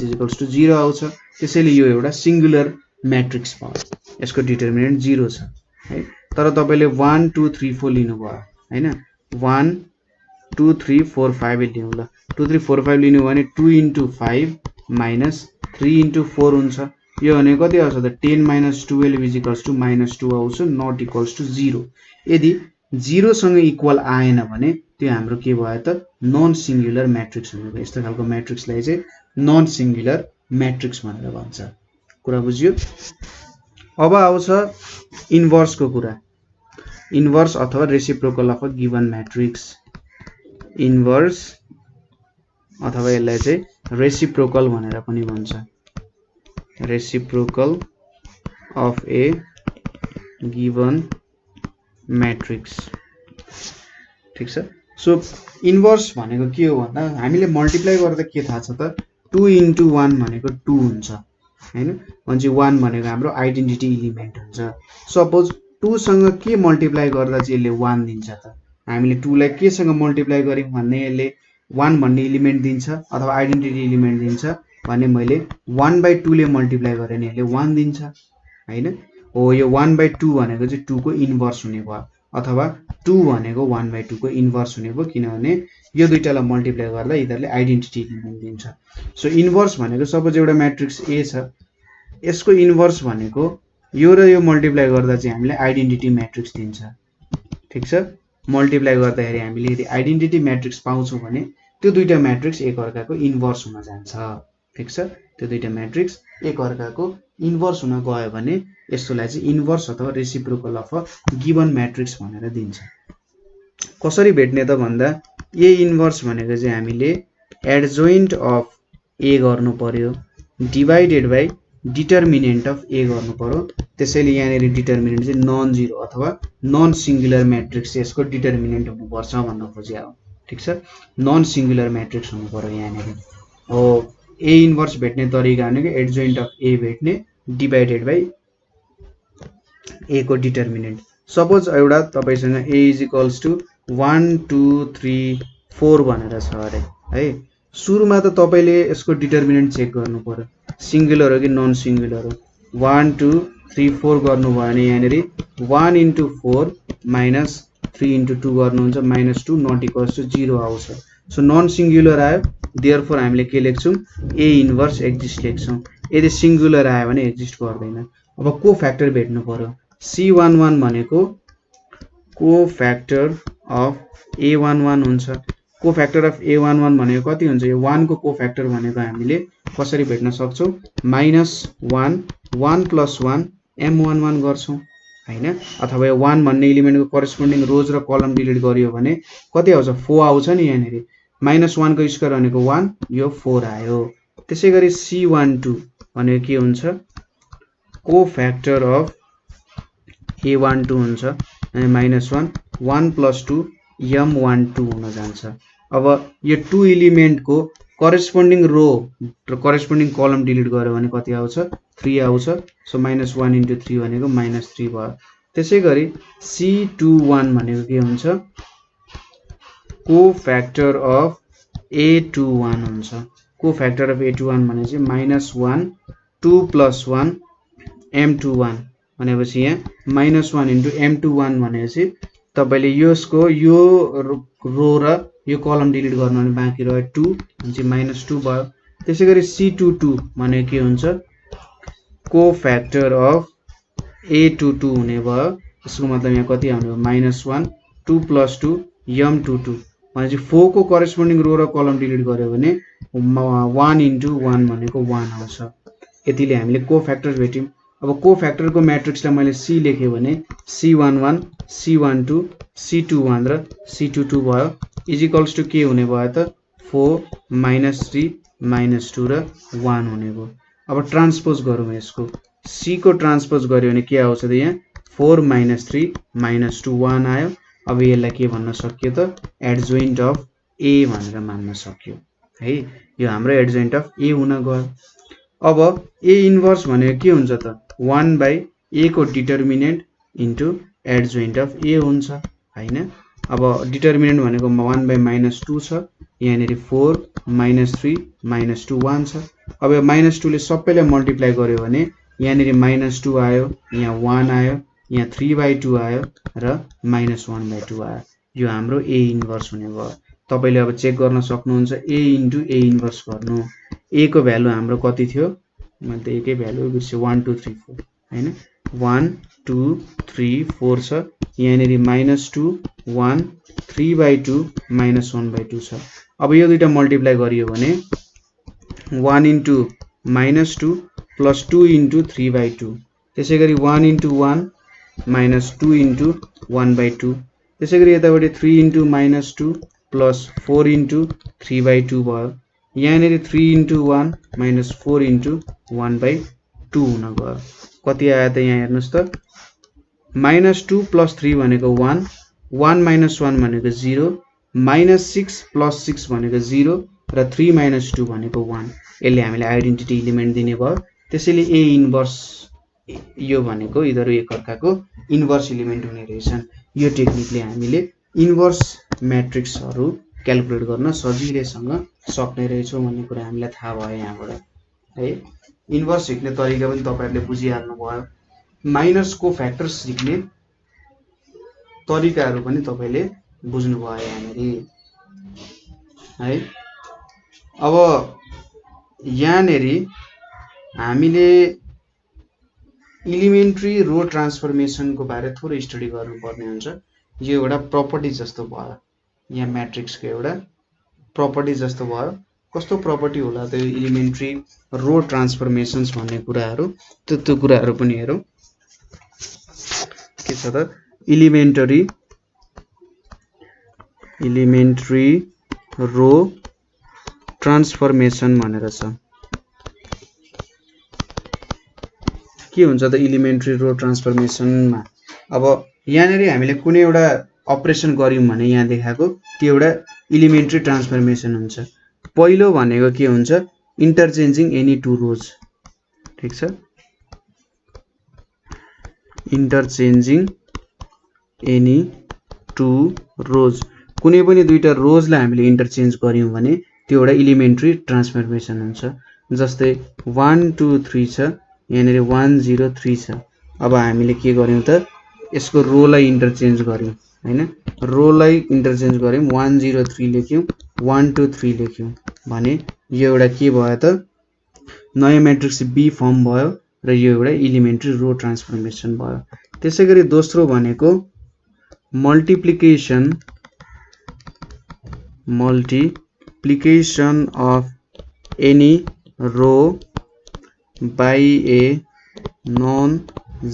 = 0 आउँछ त्यसैले यो एउटा सिंगुलर म्याट्रिक्स भयो यसको डिटर्मिनेन्ट 0 छ है तर तपाईले 1 2 3 4 लिनु भयो हैन 1 2 3 4 5 लिनु ल 2 3 4 5 लिनु भने 2 * 5 - 3 * 4 हुन्छ यो भनेको कति आउँछ त 10 - 12 = -2 आउँछ नट इक्वल्स टु 0 यदि 0 सँग इक्वल आएन भने त्यो हाम्रो के भयो त नन सिंगुलर म्याट्रिक्स हुनेको यस्तो खालको म्याट्रिक्सलाई चाहिँ नन सिंगुलर म्याट्रिक्स भनेर भन्छ कुरा बुझियो अब आउँछ इन्भर्स को कुरा इन्भर्स अथवा reciprocal of a given matrix inverse अथवा यसलाई चाहिँ रेसिप्रोकल भनेर पनि भन्छ reciprocal of A given matrix ठीक छ सो इन्भर्स भनेको के हो भन्दा हामीले मल्टिप्लाई गर्दा के थाहा छ त 2 * 1 भनेको 2 हुन्छ हैन भने 1 भनेको हाम्रो आइडेन्टिटी एलिमेन्ट हुन्छ सपोज 2 सँग के मल्टिप्लाई गर्दा चाहिँ यसले 1 दिन्छ त हामीले 2 लाई केसँग मल्टिप्लाई गर्यौं भन्ने यसले 1 भन्ने एलिमेन्ट दिन्छ अथवा आइडेन्टिटी एलिमेन्ट दिन्छ भने मैले 1/2 ले मल्टिप्लाई गरे नि यसले 1 दिन्छ हैन हो यो 1/2 भनेको चाहिँ 2 को इन्भर्स हुने भयो अथवा 2 भनेको 1/2 को इन्भर्स हुने भयो किनभने यो दुईटालाई मल्टिप्लाई गर्दा यिनीहरुले आइडेन्टिटी एलिमेन्ट दिन्छ सो इन्भर्स भनेको सपोज एउटा म्याट्रिक्स A छ यसको इन्भर्स भनेको यो र यो मल्टिप्लाई गर्दा चाहिँ हामीले आइडेन्टिटी म्याट्रिक्स दिन्छ ठीक छ मल्टिप्लाई गर्दाखेरि हामीले यदि आइडेन्टिटी म्याट्रिक्स पाउँछौं भने त्यो दुईटा म्याट्रिक्स एक अर्काको इन्भर्स हुन जान्छ ठीक छ त्यो दुईटा म्याट्रिक्स एक अर्काको इन्भर्स हुन गयो भने यसलाई चाहिँ इन्भर्स अथवा reciprocal of a given matrix भनेर दिन्छ कसरी भेट्ने त भन्दा A इन्भर्स भनेको चाहिँ हामीले एडजोइन्ट अफ A गर्नु पर्यो divided by determinant of A गर्नु पर्यो त्यसैले यहाँ डिटर्मिनेन्ट चाहिँ नन जीरो अथवा नन सिंगुलर म्याट्रिक्स यसको डिटर्मिनेन्ट हुनुपर्छ भन्न खोजेको ठीक छ नन सिंगुलर म्याट्रिक्स हुनु पर्यो यहाँ हो A इन्भर्स भेट्ने तरिका भनेको एडजोइन्ट अफ A भेट्ने डिवाइडेड बाइ A को डिटर्मिनेन्ट सपोज एउटा तपाईसँग A = 1 2 3 4 भनेर छ अरे है सुरुमा त तपाईले यसको डिटर्मिनेन्ट चेक गर्नु पर्यो सिंगुलर हो कि नन सिंगुलर हो 1 2 3 4 गर्नु भयो भने यहाँ 1 * 4 - 3 * 2 गर्नुहुन्छ -2 नट इक्वल्स टु 0 आउँछ सो नन सिंगुलर आयो देयरफोर हामीले के लेख्छौं A इन्भर्स एक्जिस्ट लेख्छौं यदि सिंगुलर आयो भने एक्जिस्ट गर्दैन अब कोफ्याक्टर भेट्नु पर्यो C11 भनेको कोफ्याक्टर अफ A11 हुन्छ कोफ्याक्टर अफ A11 भनेको कति हुन्छ यो 1 को कोफ्याक्टर भनेको हामीले कसरी भेट्न सक्छौं -1 1 + 1 M11 गर्छौं हैन अथवा यो 1 भन्ने एलिमेन्टको करेस्पोन्डिङ रोज र कलम डिलिट गरियो भने कति आउँछ 4 आउँछ नि यहाँ -1 को स्क्वायर भनेको 1 यो 4 आयो त्यसैगरी C12 भनेको के हुन्छ कोफ्याक्टर अफ A12 हुन्छ अनि -1 1 + 2 M12 हुन जान्छ अब यो 2 एलिमेन्ट को करेस्पोन्डिङ रो र करेस्पोन्डिङ कलम डिलिट गर्यो भने कति आउँछ 3 आउँछ सो -1 * 3 भनेको -3 भयो त्यसैगरी C21 भनेको के हुन्छ कोफ्याक्टर अफ A21 हुन्छ कोफ्याक्टर अफ A21 भने चाहिँ -1 2 + 1 M21 भनेपछि यहाँ -1 * M21 भनेपछि तपाईले यसको यो रो र यो कलम डिलिट गर्न भने बाँकी रह्यो 2 भने चाहिँ -2 भयो त्यसैगरी C22 भने के हुन्छ कोफ्याक्टर अफ A22 हुने भयो यसको मतलब यहाँ कति आउने भयो -1 2 + 2 M22 भनेपछि 4 को करेस्पोन्डिङ रो र कलम डिलिट गर्यो भने 1 * 1 भनेको 1 आउँछ यतिले हामीले कोफ्याक्टर भेट्यौं अब कोफ्याक्टर को म्याट्रिक्स लाई मैले C लेखे भने C11 C12 C21 र C22 भयो इक्वल्स टु के हुने भयो त 4 -3 -2 र 1 हुने भयो अब ट्रान्सपोज गरौँ यसको C को ट्रान्सपोज गर्यो भने के आउँछ त यहाँ 4 -3 -2 1 आयो अब यसलाई के भन्न सकियो त एडजोइन्ट अफ A भनेर मान्न सक्यो है यो हाम्रो एडजोइन्ट अफ A हुन गयो अब A इन्भर्स भनेको के हुन्छ त 1/A को determinant into adjoint of A हुन्छ हैन अब डिटर्मिनेन्ट भनेको 1/-2 छ यहाँ 4 -3 -2 1 छ अब यो -2 ले सबैलाई मल्टिप्लाई गर्यो भने यहाँ -2 आयो यहाँ 1 आयो यहाँ 3/2 आयो र -1/2 आयो यो हाम्रो A इन्भर्स हुने भयो तपाईले अब चेक गर्न सक्नुहुन्छ A * A इन्भर्स गर्नु A को भ्यालु हाम्रो कति थियो मैले त एकै भ्यालु बिर्से 1 2 3 4 हैन 1 2 3 4 छ यहाँ -2 1 3/2 -1/2 छ अब यो दुईटा मल्टिप्लाई गरियो भने 1 * -2 + 2 * 3/2 त्यसैगरी 1 * 1 -2 * 1/2 त्यसैगरी यतापटि 3 * -2 + 4 * 3/2 भयो यहाँ 3 * 1 -4 * 1/2 हुन गयो कति आयो त यहाँ हेर्नुस् त -2 + 3 भनेको 1 1 - 1 भनेको 0 -6 + 6 भनेको 0 र 3 - 2 भनेको 1 यसले हामीले आइडेन्टिटी एलिमेन्ट दिने भयो त्यसैले A इन्भर्स यो भनेको यिनीहरु एक अर्काको इन्भर्स एलिमेन्ट हुने रहेछन् यो टेक्निकले हामीले इन्भर्स म्याट्रिक्सहरू क्याल्कुलेट गर्न सजिलैसँग सक्ने रहेछौँ भन्ने कुरा हामीलाई थाहा भयो यहाँबाट है। इन्भर्स सिक्ने तरिका पनि तपाईहरुले बुझिहाल्नुभयो, माइनसको फ्याक्टर्स सिक्ने तरिकाहरू पनि तपाईले बुझ्नुभयो यहाँनेरि है। अब यहाँनेरि हामीले इलिमेन्ट्री रो ट्रान्सफर्मेसनको बारे थोरै स्टडी गर्नुपर्ने हुन्छ। यो एउटा प्रपर्टी जस्तो भयो, यहाँ म्याट्रिक्सको एउटा प्रपर्टी जस्तो भयो। कस्तो प्रपर्टी होला त्यो इलिमेन्ट्री रो ट्रान्सफर्मेसन्स भन्ने कुराहरू, त्यो कुराहरू पनि हेरौँ। के छ त इलिमेन्ट्री रो ट्रान्सफर्मेसन भनेर छ। के हुन्छ त इलिमेन्ट्री रो ट्रान्सफर्मेसनमा? अब यहाँनेरि हामीले कुनै एउटा अपरेसन गर्यौं भने यहाँ देखाएको त्यो एउटा इलिमेन्ट्री ट्रान्सफर्मेसन हुन्छ। पहिलो भनेको के हुन्छ? इन्टरचेन्जिङ एनी टु रोज, ठीक छ? इन्टरचेन्जिङ एनी टु रोज, कुनै पनि दुईटा रोजलाई हामीले इन्टरचेन्ज गर्यौं भने त्यो एउटा इलिमेन्ट्री ट्रान्सफर्मेसन हुन्छ। जस्तै 1 2 3 छ, यहाँनेरि 1 0 3 छ। अब हामीले के गर्यौं त यसको रोलाई इन्टरचेन्ज गर्यौं हैन, रोलाई इन्टरचेन्ज गर्यौं, 1 0 3 लेख्यौं, 1 2 3 लेख्यौं भने यो एउटा के भयो त नयाँ म्याट्रिक्स बी फर्म भयो र यो एउटा इलिमेन्ट्री रो ट्रान्सफर्मेसन भयो। त्यसैगरी दोस्रो भनेको multiplication of any row by a non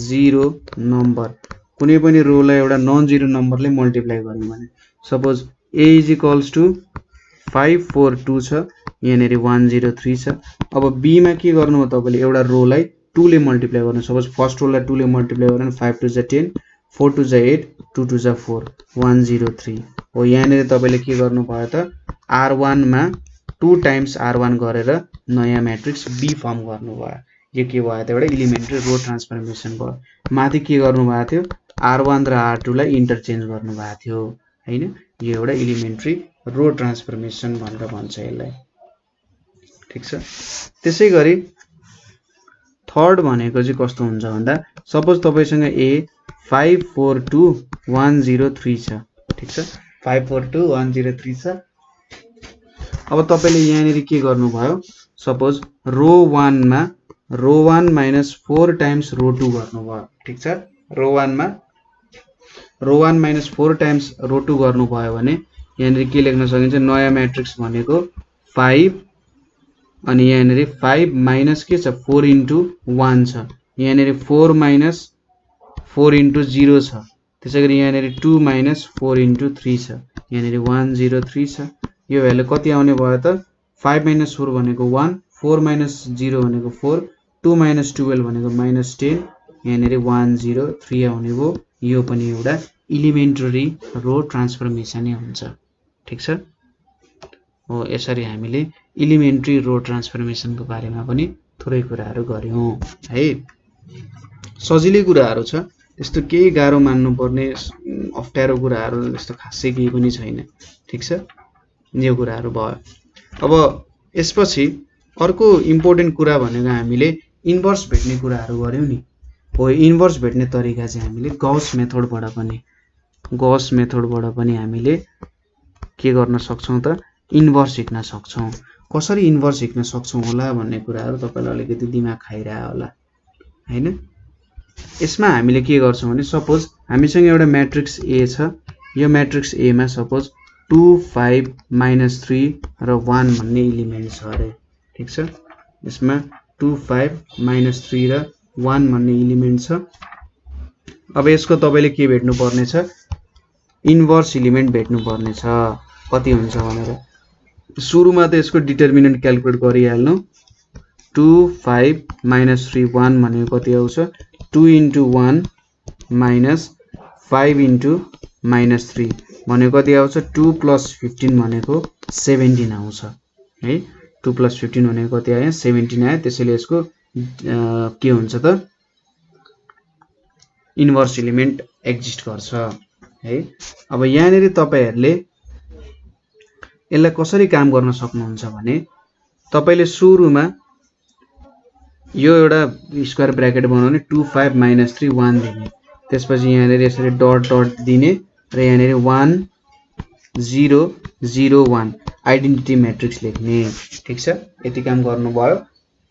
zero number, कुनै पनि रोलाई एउटा नन जिरो नम्बरले मल्टिप्लाई गर्नु भने suppose a is equals to 5 4 2 छ, यहाँनेरि 1 0 3 छ। अब b मा के गर्नु हो तपाईले एउटा रोलाई 2 ले मल्टिप्लाई गर्नु। सपोज फर्स्ट रोलाई 2 ले मल्टिप्लाई गर्नु 5 2 जा 10 4 2 जा 8 2 2 जा 4 1 0 3 हो। यहाँनेरि तपाईले के गर्नु भयो त r1 मा 2 टाइम्स r1 गरेर नयाँ म्याट्रिक्स b फर्म गर्नु भयो। यो के भयो त एउटा इलिमेन्ट्री रो ट्रान्सफर्मेसन भयो। माथि के गर्नु भएको थियो r1 र r2 लाई इन्टरचेन्ज गर्नु भएको थियो हैन। यो एउटा इलिमेन्ट्री रो ट्रान्सफर्मेसन भनेर भन्छ यसलाई, ठीक छ? त्यसैगरी थर्ड भनेको चाहिँ कस्तो हुन्छ भन्दा सपोज तपाईसँग a 5 4 2 1 0 3 छ, ठीक छ? 5 4 2 1 0 3 छ। अब तपाईले यहाँनेरि के गर्नु भयो सपोज रो 1 मा रो 1 माइनस 4 टाइम्स रो 2 गर्नु भयो, ठीक छ? रो 1 मा रो 1 माइनस 4 टाइम्स रो 2 गर्नु भयो भने यहाँनेरि के लेख्न सकिन्छ नयाँ म्याट्रिक्स भनेको 5 अनि यहाँनेरि 5 माइनस के छ 4 इन्टु 1 छ, यहाँनेरि 4 माइनस 4 इन्टु 0 छ। त्यसैगरी यहाँनेरि 2 माइनस 4 इन्टु 3 छ, यहाँनेरि 1 0 3 छ। यो भ्यालु कति आउने भयो त 5 माइनस 4 भनेको 1, 4 माइनस 0 भनेको 4, 2 माइनस 12 भनेको माइनस 10, यहाँनेरि 1 0 3 आउने भयो। यो पनि एउटा इलिमेन्ट्री रो ट्रान्सफर्मेसन हुन्छ, ठीक छ? हो यसरी हामीले इलिमेन्ट्री रो ट्रान्सफर्मेसनको बारेमा पनि थोरै कुराहरू गर्यौं है। सजिलै कुराहरू छ, त्यस्तो केही गाह्रो मान्नुपर्ने अप्ठ्यारो कुराहरू त्यस्तो खासै केही पनि छैन, ठीक छ? यो कुराहरू भयो। अब यसपछि अर्को इम्पोर्टेन्ट कुरा भनेको हामीले इन्भर्स भेट्ने कुराहरू गर्यौं नि। हो इन्भर्स भेट्ने तरिका चाहिँ हामीले गौस मेथडबाट पनि हामीले के गर्न सक्छौं त इन्भर्स सिक्न सक्छौं। कसरी इन्भर्स सिक्न सक्छौं होला भन्ने कुराहरू तपाईलाई अलिकति दिमाग खाइरह्यो होला हैन। यसमा हामीले के गर्छौं भने सपोज हामीसँग एउटा म्याट्रिक्स A छ, यो म्याट्रिक्स A मा सपोज 2 5 -3 र 1 भन्ने एलिमेन्ट छ अरे, ठीक छ? यसमा 2 5 -3 र 1 भन्ने एलिमेन्ट छ। अब यसको तपाईले के भेट्नु पर्ने छ इन्भर्स एलिमेन्ट भेट्नु पर्ने छ कति हुन्छ भनेर। सुरुमा त यसको डिटरमिनेन्ट क्याल्कुलेट गरिहाल्नु। 2 5 -3 1 भनेको कति आउँछ 2 * 1 - 5 * -3 भनेको कति आउँछ 2 + 15 भनेको 17 आउँछ है। 2 + 15 भनेको कति आयो 17 आयो। त्यसैले यसको के हुन्छ त इन्भर्स एलिमेन्ट एक्जिस्ट गर्छ है। अब यहाँनेरि तपाईहरुले यसलाई कसरी काम गर्न सक्नुहुन्छ भने तपाईले सुरुमा यो एउटा स्क्वायर ब्र्याकेट बनाउने 2 5 - 3 1 दिने, त्यसपछि यहाँनेरि यसरी डट डट दिने र यहाँनेरि 1 0 0 1 आइडेन्टिटी म्याट्रिक्स लेख्ने। ठीक छ, यति काम गर्नुभयो।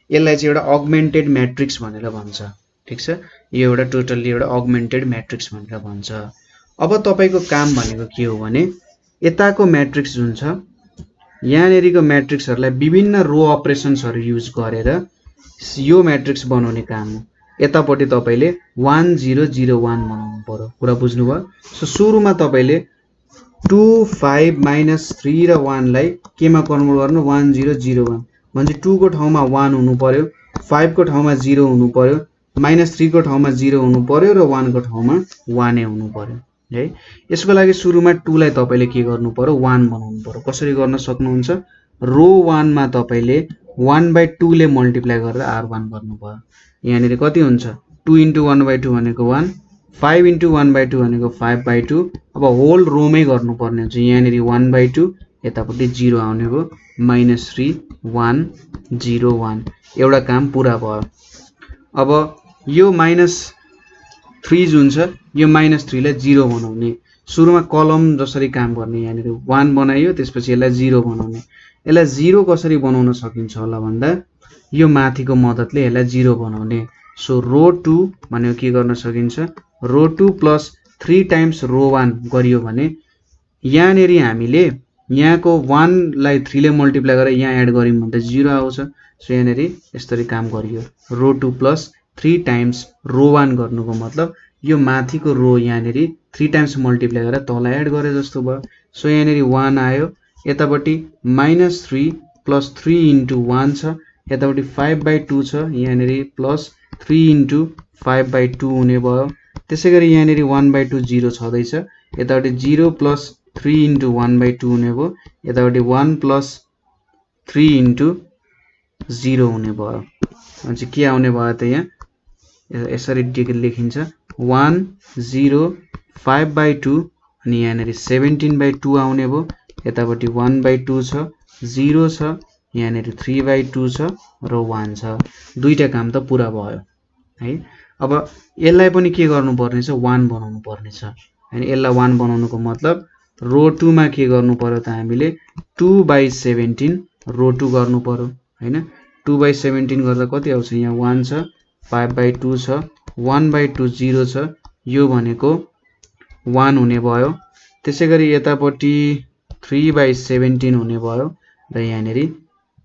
यसलाई चाहिँ एउटा अगमेन्टेड म्याट्रिक्स भनेर भन्छ। ठीक छ, यो एउटा टोटल्ली एउटा अगमेन्टेड म्याट्रिक्स भनेर भन्छ। अब तपाईको काम भनेको के हो भने यताको म्याट्रिक्स जुन छ यहाँनेरिको म्याट्रिक्सहरुलाई विभिन्न रो अपरेसन्सहरु युज गरेर यो म्याट्रिक्स बनाउने काम हो। यतापट्टि तपाईले 1 0 0 1 बनाउनु पर्यो। कुरा बुझ्नुभयो? सो सुरुमा तपाईले 2 5 - 3 र 1 लाई केमा कन्भर्ट गर्नु 1 0 0 1 म्हणजे 2 को ठाउँमा 1 हुनु पर्यो, 5 को ठाउँमा 0 हुनु पर्यो, -3 को ठाउँमा 0 हुनु पर्यो र 1 को ठाउँमा 1 नै हुनु पर्यो है। यसको लागि सुरुमा 2 लाई तपाईले के गर्नु पर्यो 1 बनाउनु पर्यो। कसरी गर्न सक्नुहुन्छ? रो 1 मा तपाईले 1/2 ले मल्टिप्लाई गरेर r1 गर्नु पर्यो। यहाँनेरि कति हुन्छ 2 * 1/2 भनेको 1, 5 * 1/2 भनेको 5/2। अब होल रोमै गर्नुपर्ने हुन्छ। यहाँनेरि 1/2 यतापट्टि 0 आउने भयो, -3 1 0 1 एउटा काम पुरा भयो। अब यो -3 जुन छ यो -3 लाई 0 बनाउने। सुरुमा कलम जसरी काम गर्ने, यहाँनेरि 1 बनाइयो त्यसपछि यसलाई 0 बनाउने। यसलाई 0 कसरी बनाउन सकिन्छ होला भन्दा यो माथिको मद्दतले यसलाई 0 बनाउने। सो रो 2 भनेको के गर्न सकिन्छ रो 2 + 3 टाइम्स रो 1 गरियो भने यहाँनेरि हामीले यहाँको 1 लाई 3 ले मल्टिप्लाई गरेर यहाँ एड गर्यौं भने त 0 आउँछ। सो यहाँनेरि यसरी काम गरियो। रो 2 + 3 टाइम्स रो 1 गर्नुको मतलब यो माथिको रो यहाँनेरि 3 टाइम्स मल्टिप्लाई गरेर तल एड गरे जस्तो भयो। सो यहाँनेरि 1 आयो, यतापट्टि -3 + 3 * 1 छ, यतापट्टि 5/2 छ, यहाँनेरि +3 * 5/2 हुने भयो। त्यसैगरी यहाँनेरि 1/2 0 छदैछ, यतापट्टि 0 + 3 * 1/2 हुने भयो, यतापट्टि 1 + 3 * 0 हुने भयो। अनि के आउने भयो त यहाँ यसरी लेखिन्छ 1 0 5/2 अनि यहाँनेरि 17/2 आउने भयो, यतापट्टि 1/2 छ, 0 छ, यहाँनेरि 3/2 छ र 1 छ। दुईटा काम त पुरा भयो है। अब यसलाई पनि के गर्नुपर्ने छ 1 बनाउनु पर्ने छ। हैन यसलाई 1 बनाउनुको मतलब रो 2 मा के गर्नु पर्यो त हामीले 2/17 रो 2 गर्नु पर्यो हैन। 2/17 गर्दा कति आउँछ यहाँ 1 छ, 5/2 छ, 1/2 0 छ, यो भनेको 1 हुने भयो। त्यसैगरी यतापट्टि 3/17 हुने भयो र यहाँनेरि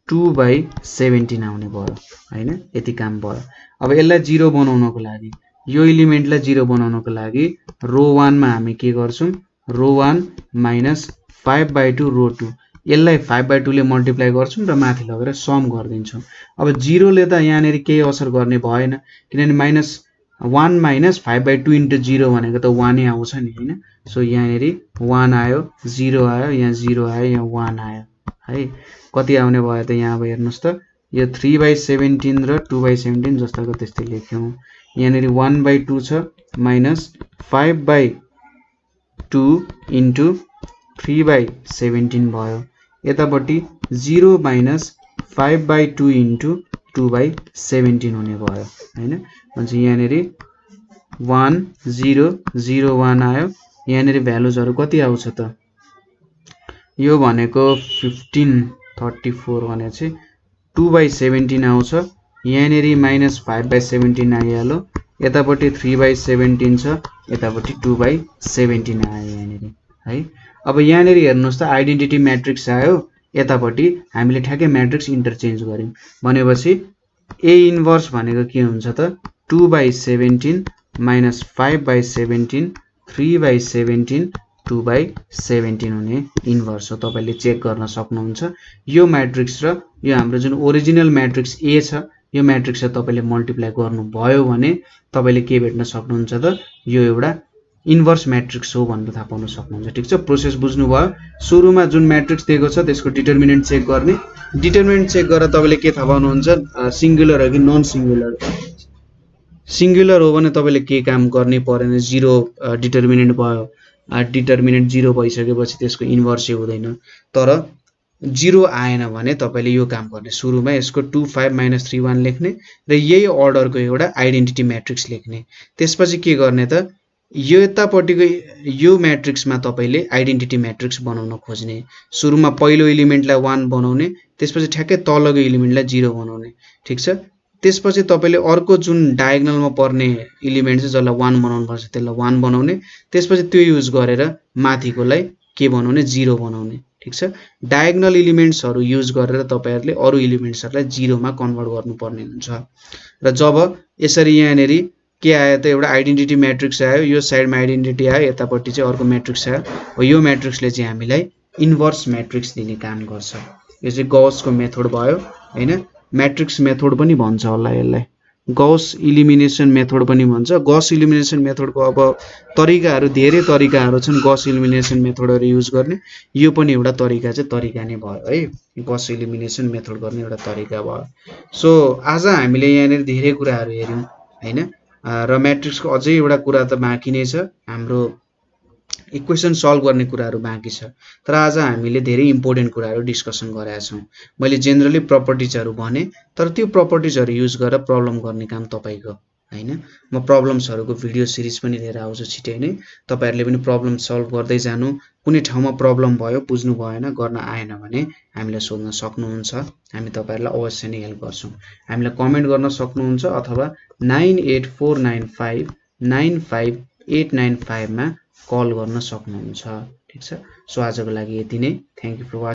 2/17 आउने भयो हैन। यति काम भयो। अब यसलाई 0 बनाउनको लागि यो एलिमेन्टलाई 0 बनाउनको लागि रो 1 मा हामी के गर्छौं रो 1 - 5/2 रो 2 यसलाई 5/2 ले मल्टिप्लाई गर्छौं र माथि लगेर सम गर्दिन्छौं। अब 0 ले त यहाँनेरि केही असर गर्ने भएन किनभने -1 - 5/2 * 0 भनेको त 1 नै आउँछ नि हैन। सो यहाँनेरि 1 आयो, 0 आयो, यहाँ 0 आयो, यहाँ 1 आयो है। कति आउने भयो त यहाँ अब हेर्नुस् त यो 3/17 र 2/17 जस्ताको त्यस्तै लेख्यौं। यहाँनेरि 1/2 छ -5/2 * 3/17 भयो। यतापट्टि 0 - 5/2 * 2/17 हुने भयो हैन। अनि यहाँनेरि 1 0 0 1 आयो। यहाँनेरि भ्यालुजहरु कति आउँछ त यो भनेको 1534 भने चाहिँ 2/17 आउँछ। यहाँनेरि -5/17 आइहाल्यो, यतापट्टि 3/17 छ, यतापट्टि 2/17 आयो यहाँनेरि है। अब यहाँनेरि हेर्नुस् त आइडेन्टिटी म्याट्रिक्स आयो, यतापट्टि हामीले ठ्याक्कै म्याट्रिक्स इन्टरचेन्ज गर्यौं भनेपछि A इन्भर्स भनेको के हुन्छ त 2/17 - 5/17 3/17 2/17 हुने इन्भर्स हो। तपाईले चेक गर्न सक्नुहुन्छ। यो म्याट्रिक्स र यो हाम्रो जुन ओरिजिनल म्याट्रिक्स A छ यो म्याट्रिक्स तपाईले मल्टिप्लाई गर्नु भयो भने तपाईले के भेट्न सक्नुहुन्छ त यो एउटा इन्भर्स म्याट्रिक्स हो भनेर थाहा पाउन सक्नुहुन्छ। ठीक छ, प्रोसेस बुझ्नु भयो। सुरुमा जुन म्याट्रिक्स दिएको छ त्यसको डिटरमिनेन्ट चेक गर्ने, डिटरमिनेन्ट चेक गरेर तपाईले के थाहा पाउनुहुन्छ सिंगुलर हो कि नन सिंगुलर। सिंगुलर हो भने तपाईले के काम गर्ने परेन, 0 डिटरमिनेन्ट भयो। डिटर्मिनेन्ट 0 भइसकेपछि त्यसको इन्भर्सै हुँदैन। तर 0 आएन भने तपाईले यो काम गर्ने, सुरुमा यसको 2 5 -3 1 लेख्ने र यही अर्डरको एउटा आइडेन्टिटी म्याट्रिक्स लेख्ने। त्यसपछि के गर्ने त यो यतापट्टिको यो म्याट्रिक्समा तपाईले आइडेन्टिटी म्याट्रिक्स बनाउन खोज्ने। सुरुमा पहिलो एलिमेन्टलाई 1 बनाउने, त्यसपछि ठ्याक्कै तलको एलिमेन्टलाई 0 बनाउने, ठीक छ। त्यसपछि तपाईले अर्को जुन डायगोनलमा पर्ने एलिमेन्ट छ जसलाई 1 बनाउनु पर्छ त्यसलाई 1 बनाउने, त्यसपछि त्यो युज गरेर माथिकोलाई के बनाउने 0 बनाउने, ठीक छ। डायगोनल एलिमेन्ट्सहरु युज गरेर तपाईहरुले अरु एलिमेन्ट्सहरुलाई 0 मा कन्भर्ट गर्नुपर्ने हुन्छ। र जब यसरी यहाँनेरि के आयो त एउटा आइडेन्टिटी म्याट्रिक्स आयो, यो साइडमा आइडेन्टिटी आयो, यतापट्टि चाहिँ अर्को म्याट्रिक्स आयो। हो यो म्याट्रिक्सले चाहिँ हामीलाई इन्भर्स म्याट्रिक्स दिने काम गर्छ। यो चाहिँ गौसको मेथड भयो हैन। म्याट्रिक्स मेथड पनि भन्छ होला यसलाई, गौस इलिमिनेसन मेथड पनि भन्छ। गौस इलिमिनेसन मेथडको अब तरिकाहरु धेरै तरिकाहरु छन् गौस इलिमिनेसन मेथडहरु युज गर्ने। यो पनि एउटा तरिका चाहिँ तरिका नै भयो है, गौस इलिमिनेसन मेथड गर्ने एउटा तरिका भयो। सो आज हामीले यहाँनेर धेरै कुराहरु हेर्यौं हैन। र म्याट्रिक्सको अझै एउटा कुरा त बाँकी नै छ, हाम्रो इक्वेसन सल्भ गर्ने कुराहरु बाँकी छ। तर आज हामीले धेरै इम्पोर्टेन्ट कुराहरु डिस्कसन गरेका छौं। मैले जेनरली प्रपर्टिजहरु भने, तर त्यो प्रपर्टिजहरु युज गरेर प्रब्लम गर्ने काम तपाईको हैन। म प्रब्लम्सहरुको भिडियो सिरिज पनि लिएर आउँछु छिटै नै। तपाईहरुले पनि प्रब्लम सल्भ गर्दै जानु। कुनै ठाउँमा प्रब्लम भयो, बुझ्नु भएन, गर्न आएन भने हामीलाई सोध्न सक्नुहुन्छ। हामी तपाईहरुलाई अवश्य नै हेल्प गर्छौं। हामीलाई कमेन्ट गर्न सक्नुहुन्छ अथवा 9849595895 मा कल गर्न सक्नुहुन्छ, ठीक छ। सो आजको लागि यति नै। Thank you for watching.